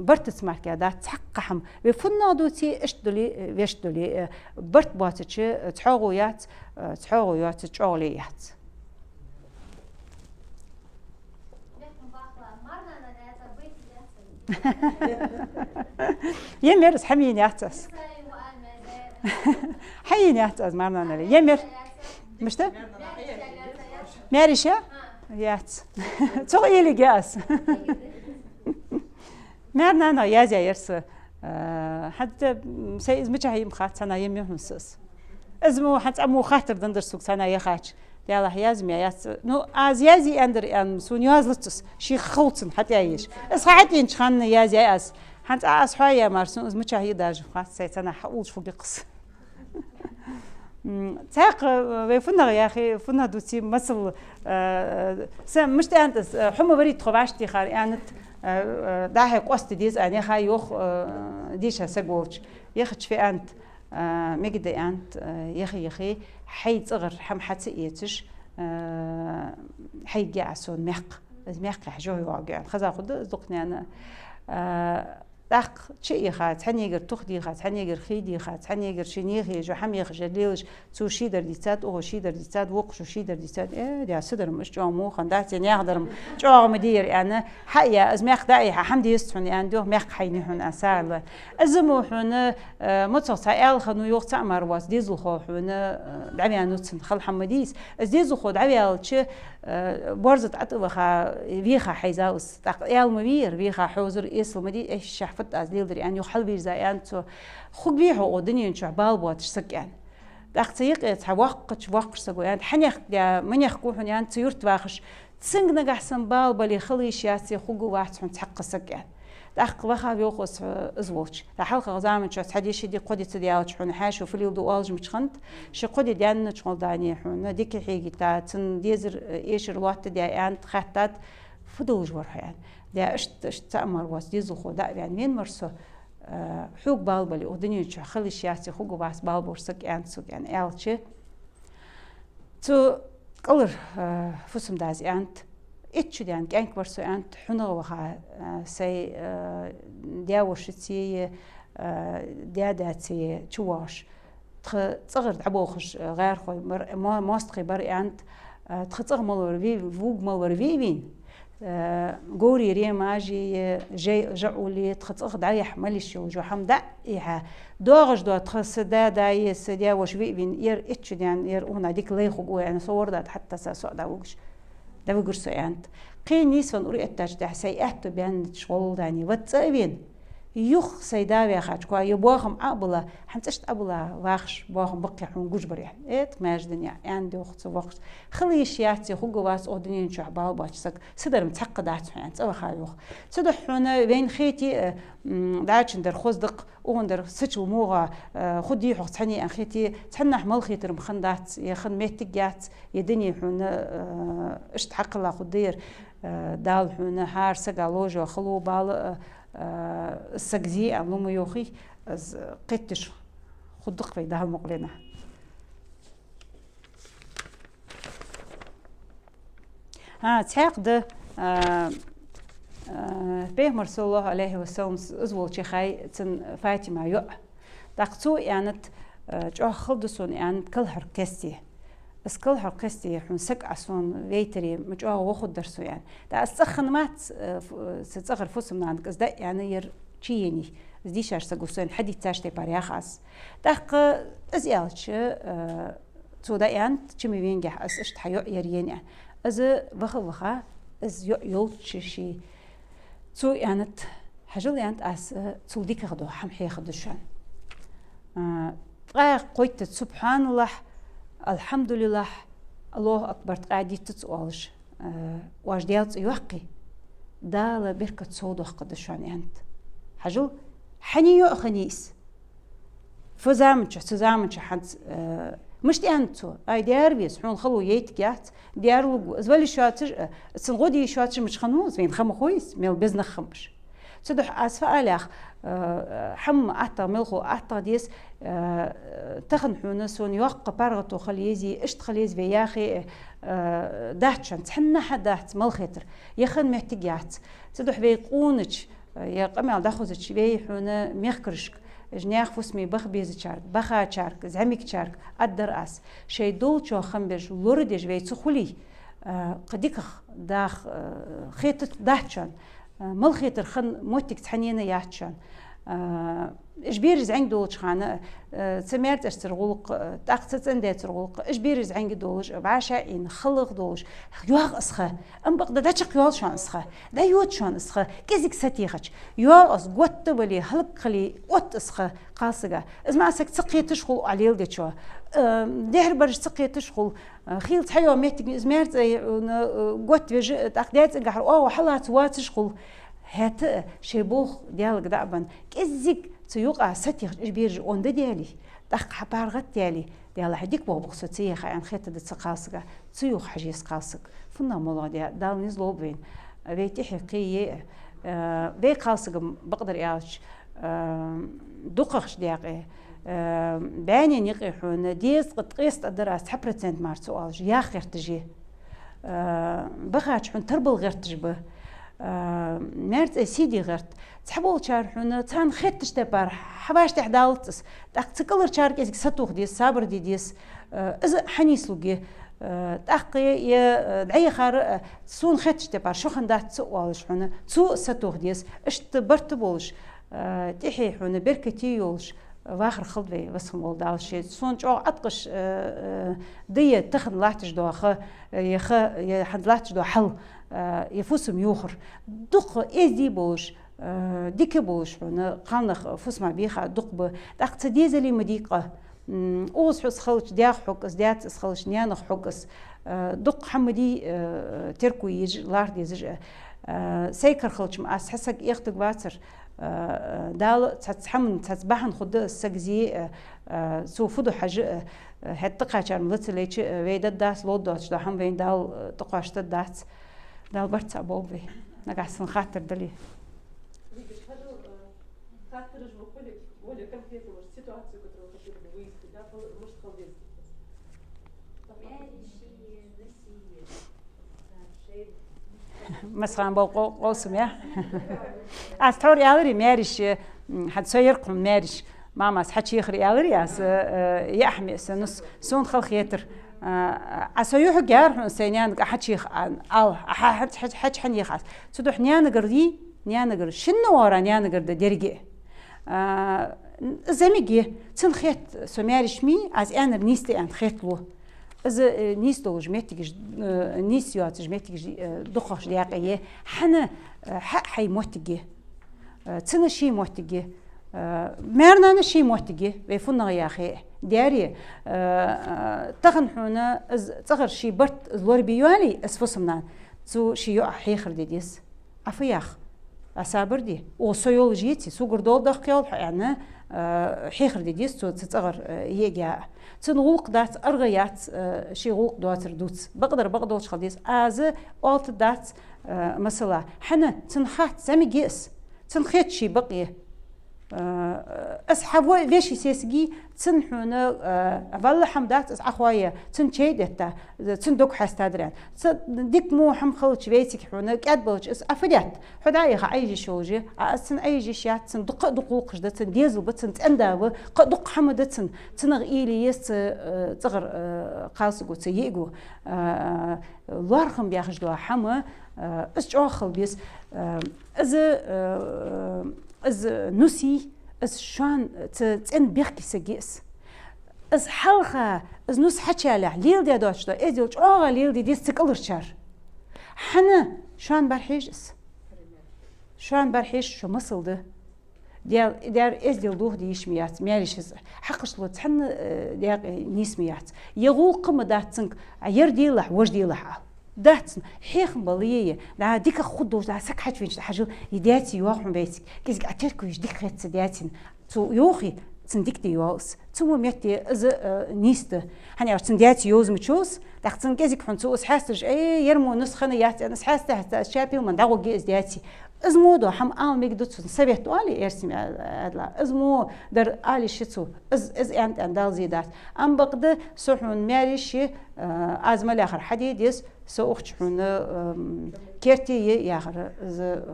برتس ماركا دات تحقهم بفنا دوتي اشدلي ويشدلي برت باتش تحوغويات تشوليات يمر حمين يعتس حين يعتس مرنا نلي يمر مشتا ماريشة يعتس تغيلي جاس مرنا نا يازا يرس حتى سي إزمتها هي مخات سنة يمي حنسس إزمو حتى أمو خاطر دندر سوق سنة يخاتش ديالا حيازم ياس نو يازي أندر أن سون يازلتس شي خلطن حتى يعيش إسحاتي إنش خان يازي أس حتى أصحى مارسون إزمتها هي داج خات سي سنة حقولش فوق قص تاق ويفنا يا أخي فنا دوتي مثل سام مش أنت حمى بريد تخباش تخار يعني داهي قوست ديز أنا خا يوخ ديش هسقوش يخش في أنت مجد أنت يخي حي صغر حم حتسيتش حي جاسون ميق حجوه واقع خذا خد ذقني أنا داق شيء خات حنيجر تخدي خات حنيجر خيدي خات حنيجر شنيخي جو حميخ جليلش تو شيدر ديتات أو شيدر ديتات وقش شيدر ديتات دي صدر مش جو مو خندات يعني يقدر جو مدير أنا حقيقة از ميخ داي حمد يستحن يعني دوه ميخ حيني هن أسال أزمو هن متصل خنو يوق تعمر واس ديزل خو هن دعوي نوتن خل حمديس از ديزل خو دعوي الش برزت أطبخ فيخا حيزاوس تقيل مبير فيخا حوزر إسل مدي إيش شحفت أزليل يعني يحل بير زي أنتو خو بيحو ودنيا نشع بالبوات شسك يعني دقيقة تحوقت وقت سقو يعني حنيخ يا من يخكو حن يعني تيورت واخش تسنج نجحسن بالبلي خليش ياسي خو واحد حن تحقق سك يعني دقيق وخا بيوقس أزوج الحلقة غزامن شو تحدي شدي قدي تديالش حن حاشو في اليوم دوالج متخنت شو قدي ديان شغل داني حن ديك حيجي تن ديزر إيش الوقت دي يعني خطات فدوج ورها يعني ده اشت تأمر واس ديزو خو دا يعني مين مرسو حوق بالبلي ودنيا شو خليش ياسي خو باس بالبور سك يعني سك يعني ألشة تو قلر فسم داز أنت إتش يعني كأنك برسو أنت حنا وخا سي دياوشتي دياداتي تشواش تصغر عبوخش غير خوي ما ماستخي بر أنت تختصر مالورفي فوق مالورفي وين قوري ريا ماجي جاي جعولي تختصر داي حملش وجو حمدا إيها دوغش دو تخص داي سديا وش وين ير إتش يعني ير هنا ديك ليخو قوي أنا صور ده حتى سأسوق داوش ده بقرص أنت قينيس فن أريد تجده سيئت بين شغل داني وتسأبين يخ سيداوي خاج كوا يبواهم أبلا حنتشت أبلا واخش بواهم بقي حون جوجبر يعني إت ماج دنيا عندي وقت وقت خليش ياتي خوجو واس أودني نشوف بالباتشك سدر متحقق دات يعني تسوي خايوخ سدر حنا بين خيتي داش ندر خزدق وندر ستش وموغا خدي حق تحني أخيتي تحنا حمل خيتر مخندات يخن ميتجات يدني حنا اشتحق الله خدير دال حنا هار سجالوجو خلو بال السجزي علوم يوخي از قتش خدق في ده المقلنا تعقد بيغمر صلى الله عليه وسلم أزول شيخي تن فاطمة يو دقتو يعني جو خلدسون يعني كل حركستي بس كل حركستي حنسك عسون ويتري مجوا وخد درسو يعني دا أسخن مات ستصغر فوسم عندك إذا يعني ير تشيني زدي شاش سقوسين حدي تاشتي باريخاس دق أزيالش تو دا يعني تشمي بينجح أس إشت حيو يرين يعني إذا بخا إز يولش شي تو يعني حجل يعني أس تو ديك خدو حمحي خدوشان قويت سبحان الله الحمد لله الله أكبر قاعدة تتسألش واش ديالت يوقي دال بركة صوت وقدشان أنت حجو حنيو خنيس فزامنش حد مش أنتو أي ديار بيس حون خلو يتجات ديار لو زبالي شاتر سنغودي شاتر مش خنوز بين خم خويس ميل بزن خمش تدح أسفالخ حم أعطى ملخو أعطى ديس تخن حونسون يوقع بارغتو خليزي إشت خليز بياخي دهتشان تحنا حدهت ملخيتر يخن محتاجات تدح بيقونش يقمع دخوزش بيحونا ميخكرشك جناح فسمي بخ بيزشارك بخا شارك زعمك شارك أدر أس شيء دول شو خمبج لوردش بيتسخولي قديك داخ خيط دهتشان ملخيتر خن موتك تحنينا ياتشان إجبيرز عنده شخانة سمعت أشترغلق تأخذت عندي ترغلق إجبيرز عنده دولج بعشاء إن خلق دولج يوغ أسخة أم بقدر ده شق يوغ شان أسخة ده يود شان أسخة كذيك ستيخش يوغ أس قوت ولي هلق خلي قوت أسخة قاصقة إذا ما أسك سقي تشغل عليه ده شو دهر برج سقي تشغل خيل تحيو ميتك إزمرت قوت بيج تأخذت إنجحر أو حلات واتشغل هات شيبوخ ديالك دابن كزيك تيوقع ستيخ إجبيرج أون ديالي دق حبارغت ديالي ديال هديك بوبخ ستيخ عن خيط دت قاصقة تيوخ حجيس قاصق فنا موضوع دال نزلو بين بيتي حقيقية بي قاصق بقدر يعيش دقخش دياقي باني نيقيحون ديس قد قيست الدراس حبرتنت مار سؤال يا خير تجي بخاتش حون تربل غير تجبه مرت سيدي غرت تحبول شارحون تان خيت تشتبار حباش تحدالتس تقلر شارك إزك ستوخ ديس صابر ديس إذا حنيس لقي تأقي يا دعي خار سون خيت تشتبار شو خندات سؤالش حنا سو ستوخ ديس إشت برتبولش تحي حنا بركتي يولش واخر خلبي بس هم ولدال شيء سون جو أتقش دية تخن لاتش دوخة يخ يحد لاتش دو حل يفوسم يوخر دق إزدي بوش ديك بوش هنا قانخ فوس ما بيخا دق ب دق تديز اللي مديقة أوس حس خلش دياخ حكس ديات خلش نيانخ حكس دق حمدي تركو يج لارد يزج سيكر خلش ما حسك يختك باتر دال تحمن تسبحن خد السجزي سو فدو حاجة هتقع شر ملت ليش ويدا داس لود داش ده هم وين دال تقاشت داس دال برت أبوبي نقصن خاطر دلي مثلا بقول قوسم يا أستوري ألري مارش حد سيرقم مارش ماما حد يخري ألري أس يحمي سنص سون خلق يتر أسيوح جار سينيان حد شيخ أو حد حنيخ أس تدوح نيان قردي نيان قرد شنو ورا نيان قرد درجة زميجي تنخيت سمارش مي از أنا بنيستي أن خيت له إذا نيستو جمعتك نيسيات جمعتك دخش دياقية حنا حق حي موتجي تنا شيء موتجي مرنا نشي موتجي بيفونا يا أخي دياري تغن حنا تغر شيء برت زور بيوالي اسفسمنا تو شيء حيخر ديس عفياخ أسابر دي وسيولوجيتي سو قردول دقيقة يعني حيخر ديس تو تتغر يجا تنغوق دات أرغيات شي غوق دوات ردوت بقدر وش خديس از قلت دات مثلا حنا تنخات زمي جيس تنخيت شي بقيه أصحابه ليش يسيسجي تنحونا والله حمدات أخويا تنشيدتا تندق حستادران ديك مو حم خلش بيتك حونا قد بلش أفديت حدايا عايجي شوجي أصلا أيجي شيات تندق دقوق جدا تنديزل بتن تنداو قدق حمدة تنغ إيلي يس تغر قاسقو تيجو لارخم بياخج دوا حما أشجاخل بيس از نوسي از شان تن بيحكي سجيس از حلقة از نوس حتشالع ليل دي دوشتا ازيلش ليل دي ديستقلر شر حنا شان برحيجس شان برحيش شو مصل ده ديار ازيل دوه دي يشميات مياريش حقش لو تحن ديار نيسميات يغول قم داتنك عير ديلح وش ديلح داتن حيخ مبالية دا ديك خدوش دا سك حاج فينش حاجة يداتي يوخم بيتك كيزك عتيركو يجديك خيط سداتين تو يوخي تنديك دي يوز تو ميتي از نيست هني عرفت تندياتي يوز متشوز داختن كيزك حنتو اسحاستش اي يرمو نسخنا يات انا اسحاسته حتى شابي ومن داغو جيز دياتي ازمو حم ميقدوت سبيت والي ارسمي ادلا ازمو در الي شتو از انت اندال زيدات ام بقد سوحون ماريشي ازم الاخر حديديس سو اختشون كيرتي ياخر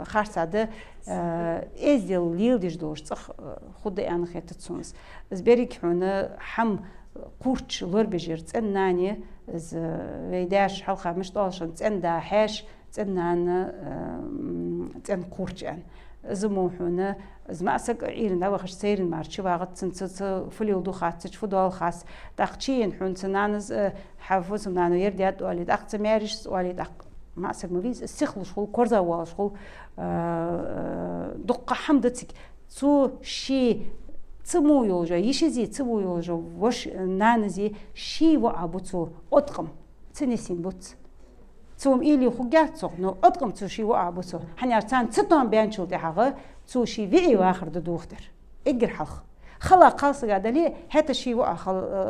خارصاده ازيل ليلديش دوش صخ خود ان خيتتسونس از بريك حونه حم قورتش لوربيجر تناني از ويداش حلقه مش طالشن تندا حاش تنان تن قورتشان زموحنا زما سك إيرن دا وخش سيرن مارتش واغت سنت فليو دو خاص فدول خاص داقتشين حون سنانز حافظ نانو يرديات والي داقت مارش والي داق ما سك مفيز استخلص شغل كورزا واش شغل دقة حمدتك تو شي تمو يوجا يشيزي تمو يوجا وش نانزي شي وعبوتو أتقم تنسين بوت توم إلي خوجاتو نو أتقم تو شي وعبوتو حنيارتان تطعم بينشل تحقق تو شي فيعي واخر دوختر إجر حخ خلا قاص قاعدة ليه هات شي وقع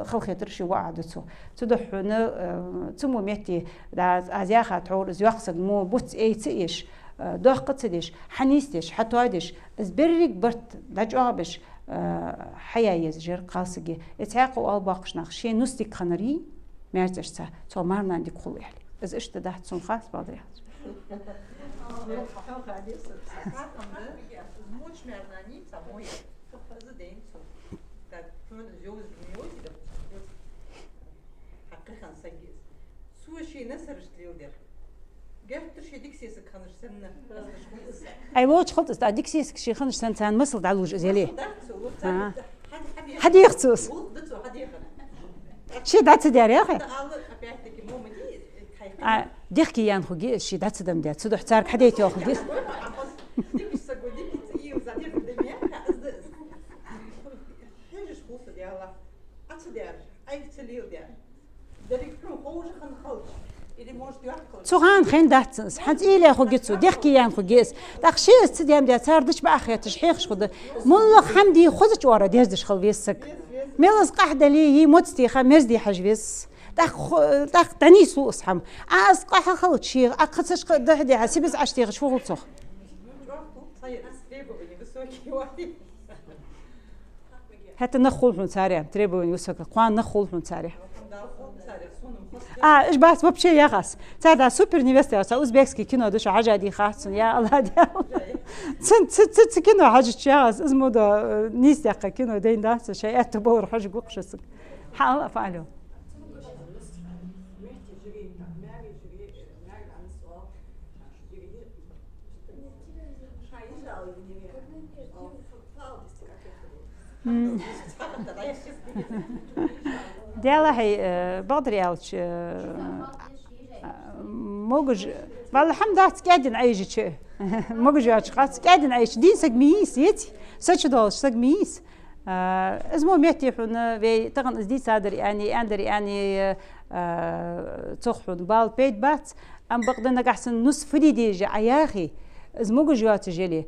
خل خيتر شي وقع دتو تدحنا تمو ميتي دا أزياخة تعور زياخسق مو بوت أي تيش دوخ قتديش حنيستيش حتواديش زبريك برت دجابش حياة يزجر قاصقي اتعاقوا أو باقش ناخ شي نستيك خنري مرتشتا تو مارنا عندك كل يعني إز إيش تدحت سون خاص بعض يعني أيوة شخلت است أديك سيسك شيء خنش سنتان مصل دعوج زيليه حد يخصوص شيء دعت ديار يا أخي ديخكي يان خوجي شيء دعت دم ديار تدح تارك حديت يا خوجي سوغان خين داتس حنت إلى خوجتسو ديخكي يان خوجيس تخشيس تديم ديار تاردش بأخيات تشحيخش خد ملخ حمدي خذت ورا ديردش خلويسك ميلز قحدة لي يموتستي خمرزدي حجبس تاخ تنيسو أصحم قح خلط شيء أقصش دحدي حسيبس عشتي شغل صخ حتى نخول حون سارع تريبو يوسك قوان نخول حون سارع إيش بس ببشي يا غاس تادا سوبر نيفستي أو أوزبكسكي كينو دوش عجادي خاصن يا الله ديال تن كينو حاجة يا غاس اسمه دا نيس يقا كينو دين داس شيء أتبور حاجة قوقشسك حالا فعلو ديالا هي بقدر يالش موجج والله حمدات قاعدين عايش موجج يالش قاعد قاعدين عايش دين سجميس يتي سچ دولش سجميس اسمه ميتي حنا في تغن ازدي صادر يعني اندر يعني تخن بال بيت بات ام بقدنا قحسن نص فريدي جا ياخي زموجج يالش جلي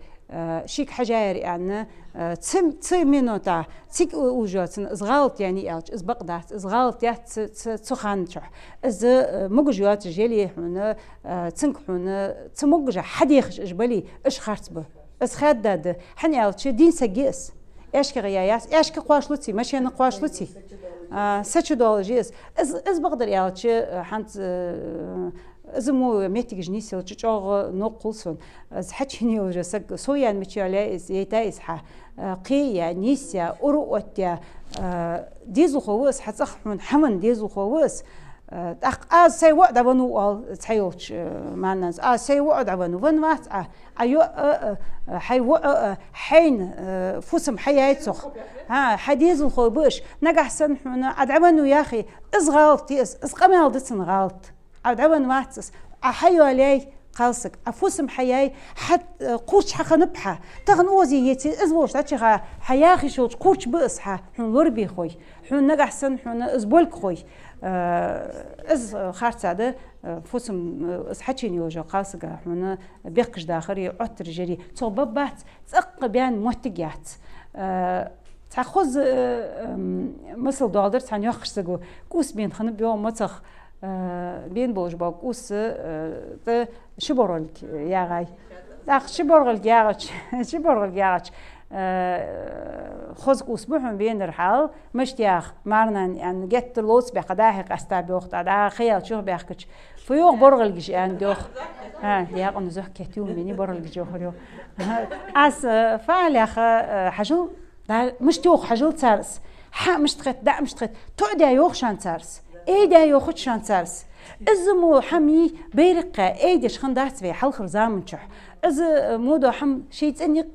شيك حجاير يعني تم منوتا تيك وجاتن زغالت يعني ألش إز بقدات زغالت يات تخانشح إز مجوجات جلي حنا تنك حنا تمجج حديخش إجبلي إيش خرطبه إز خداد حني ألش دين سجيس إيش كغياس إيش كقواشلتي ماشي أنا قواشلتي ساتشدولوجيس إز بقدر ألش حنت زمو ميتيج جنيسيل تشوغ نقولسون حتشني وجسك سويا متشالي يتايس ح قيا نيسيا أوروتيا ديزو خوس حتصحون حمن ديزو خوس أق سي وقت بنو تحيوش معناز سي وقت بنو بن مات أيو حي حين فوسم حياتسخ حديزو خوبش نجح سن حنا أدعبنو يا أخي إزغالتي إزقمال دتن غالط أدعون ماتس أحيو علي قالسك أفوسم حياي حت قوش حق نبحة تغنوزي يتي إزبوش تاتشها حياخي شوش قوش بأسحة حن لربي خوي حن نجح سن حن إزبولك خوي إز خارت سعده فوسم إزحتشيني وجا قالسك حن بيقش داخري عطر جري صوببات تق بيان مهتجات تأخذ مثل دولار تعني يخشسجو كوس بين خنب بيوم متخ بين بوج باقوس ت شبورلك يا غاي داخ شبورلك يا غاش شبورلك يا غاش خذ أسبوع بين الحال مشتياخ مارنا أن جت لوس بقداحق أستابيوخت على خيال شو بيحكش فيوغ بورلك يعني دوخ يا قن زح كتيوم مني بورلك جوهريو أس فعل يا خ حجو مشتيوخ حجو تارس مش تخت دا مش تخت تعدي يوخ شان تارس إيدا يأخذ شانسارس إزمو حمي بيرقة إيدش خندات في حلخ زامن شح إز مودو حم شيء تنيق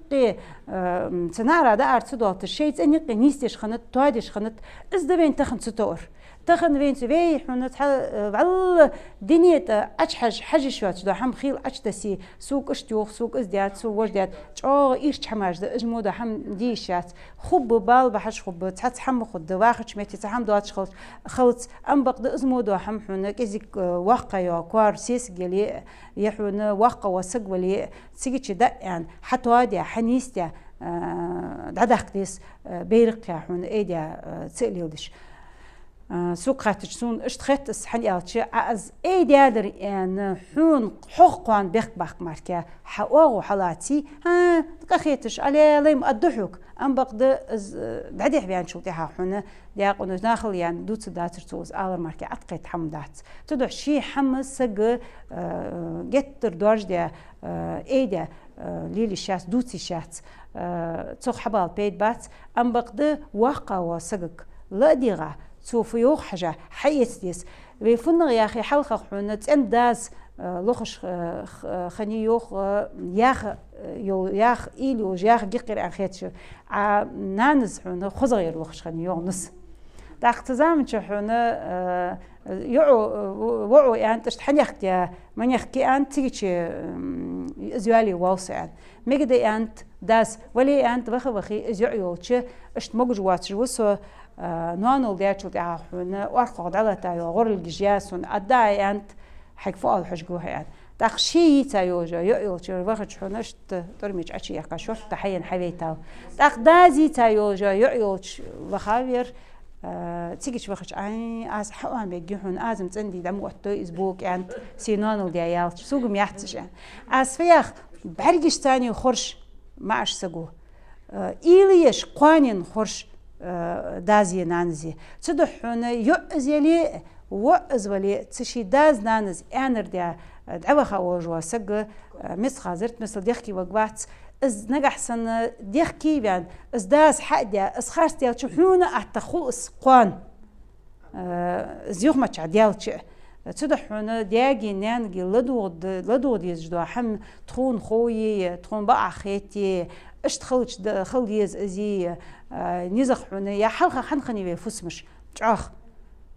سنارة دا أرتدوت الشيء تنيق نيستش خنت توادش خنت إز دبين تخن ستور تخن وين سوي حنت على دنيا أشحج حاجة شوات دا حم خيل أشتسي سوق أشتوخ سوق إزديات سوق وجدات أو إيش حماج دا إز مودو حم ديشات خب بال بحش خب تحت حم خد واخد شمتي تحم دوات خلط أم بقد إز مودو حم حنا كزيك واقع يا كوار سيس جلي يحنا واقع وسق ولي سيجي دا يعني حتى هذا حنيستة دعدقتيس بيرق يا حنا إيدا تسأليودش سوق خاتجسون اشتخت السحنيات از اي دادر ان حون حقوان بخ ماركا حواغو حالاتي تقخيتش على ليم الضحك ام بقد دعدي بيان شو تاع حنا داقون داخل يعني دوت داتر توز على ماركا اتقيت حمدات تدح شي حمس سق جتر دورج دي ايدا ليلي شات دوتي شات تسوق حبال بيت بات ام بقد واقع وسقك لا ديغا سوف يوخ حاجة حيث ديس ويفنغ يا أخي حلقة حنا تنداز لخش خني يوخ ياخ إيلو ياخ جقر أخيتش نانز حنا خزغير لخش خني يونس تاختزام حنا وعو يعني تشتحن يختي من يحكي أنت تيجي إزوالي واوسع مجد أنت داس ولي أنت بخي إزوعيوتش إشت مجواتش وسو نوانو دياتشو تاع حنا وارقد على تاع غور الجياسون أداي أنت حق فؤاد حجوها يعني تخشي تايوجا يؤيل شو وقت حناشت ترميج أشي يقاشور تحين حبيتها تقدازي تايوجا يؤيل وخاوير تيجي وقت از حوان بيجيهون ازم تندي دم وقت اسبوع يعني سينانو ديال سوق ميحتش يعني از فيخ برجش تاني خرش معش سقو إليش قوانين خرش دازي نانزي تدحون يؤزيلي وأزولي تشي داز نانز أنر ديا دعوة خواجوا سق مسخة زرت مثل ديخكي وقبات إز نجحسن ديخكي بيان إز داز حق ديا إز خارس ديال تشوفون أتخو إسقان زيوخ ما تعديالش تدحون دياجي نانجي لدود يزجدوا حم تخون خوي تخون بقى خيتي إيش تخلش خليز أزي نزخون يا حلقة حنخني بفسمش تعخ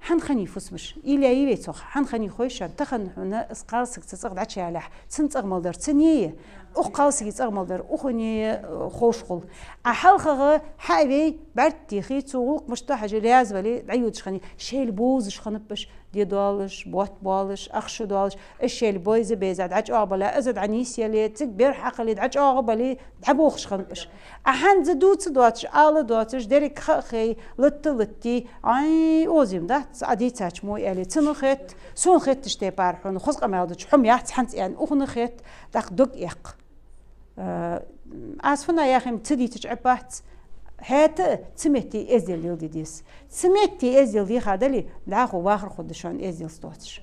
حنخني فسمش إلى يبيتوخ حنخني خويشان تخن هنا إسقاسك تسقط عشي علح تنت أغمضر تنية أقاسك تأغمضر أخني خوشخل أحلقة حابي بعد تيخي تسوق مشتاح جلياز ولي عيود شخني شيل بوز شخنبش دي دالش بوت بالش أخش دالش الشيل بويز بيزاد عج أقبله أزد عنيسيا لي تكبر حقلي عج أقبله دعبوخ شخنبش أحن زدوت دواتش آل دواتش ديرك خي لتي أي أوزيم ده عديتش مو يعني تنخت سون خت تشتي بارحون خص قمادش حم يحت حنت يعني أخن خت دق دق يق أسفنا يا أخي تدي تجعبات هات سمعتي إزيل يلدي ديس سمعتي إزيل دي خادلي دعاخو واخر خدشان إزيل ستوتش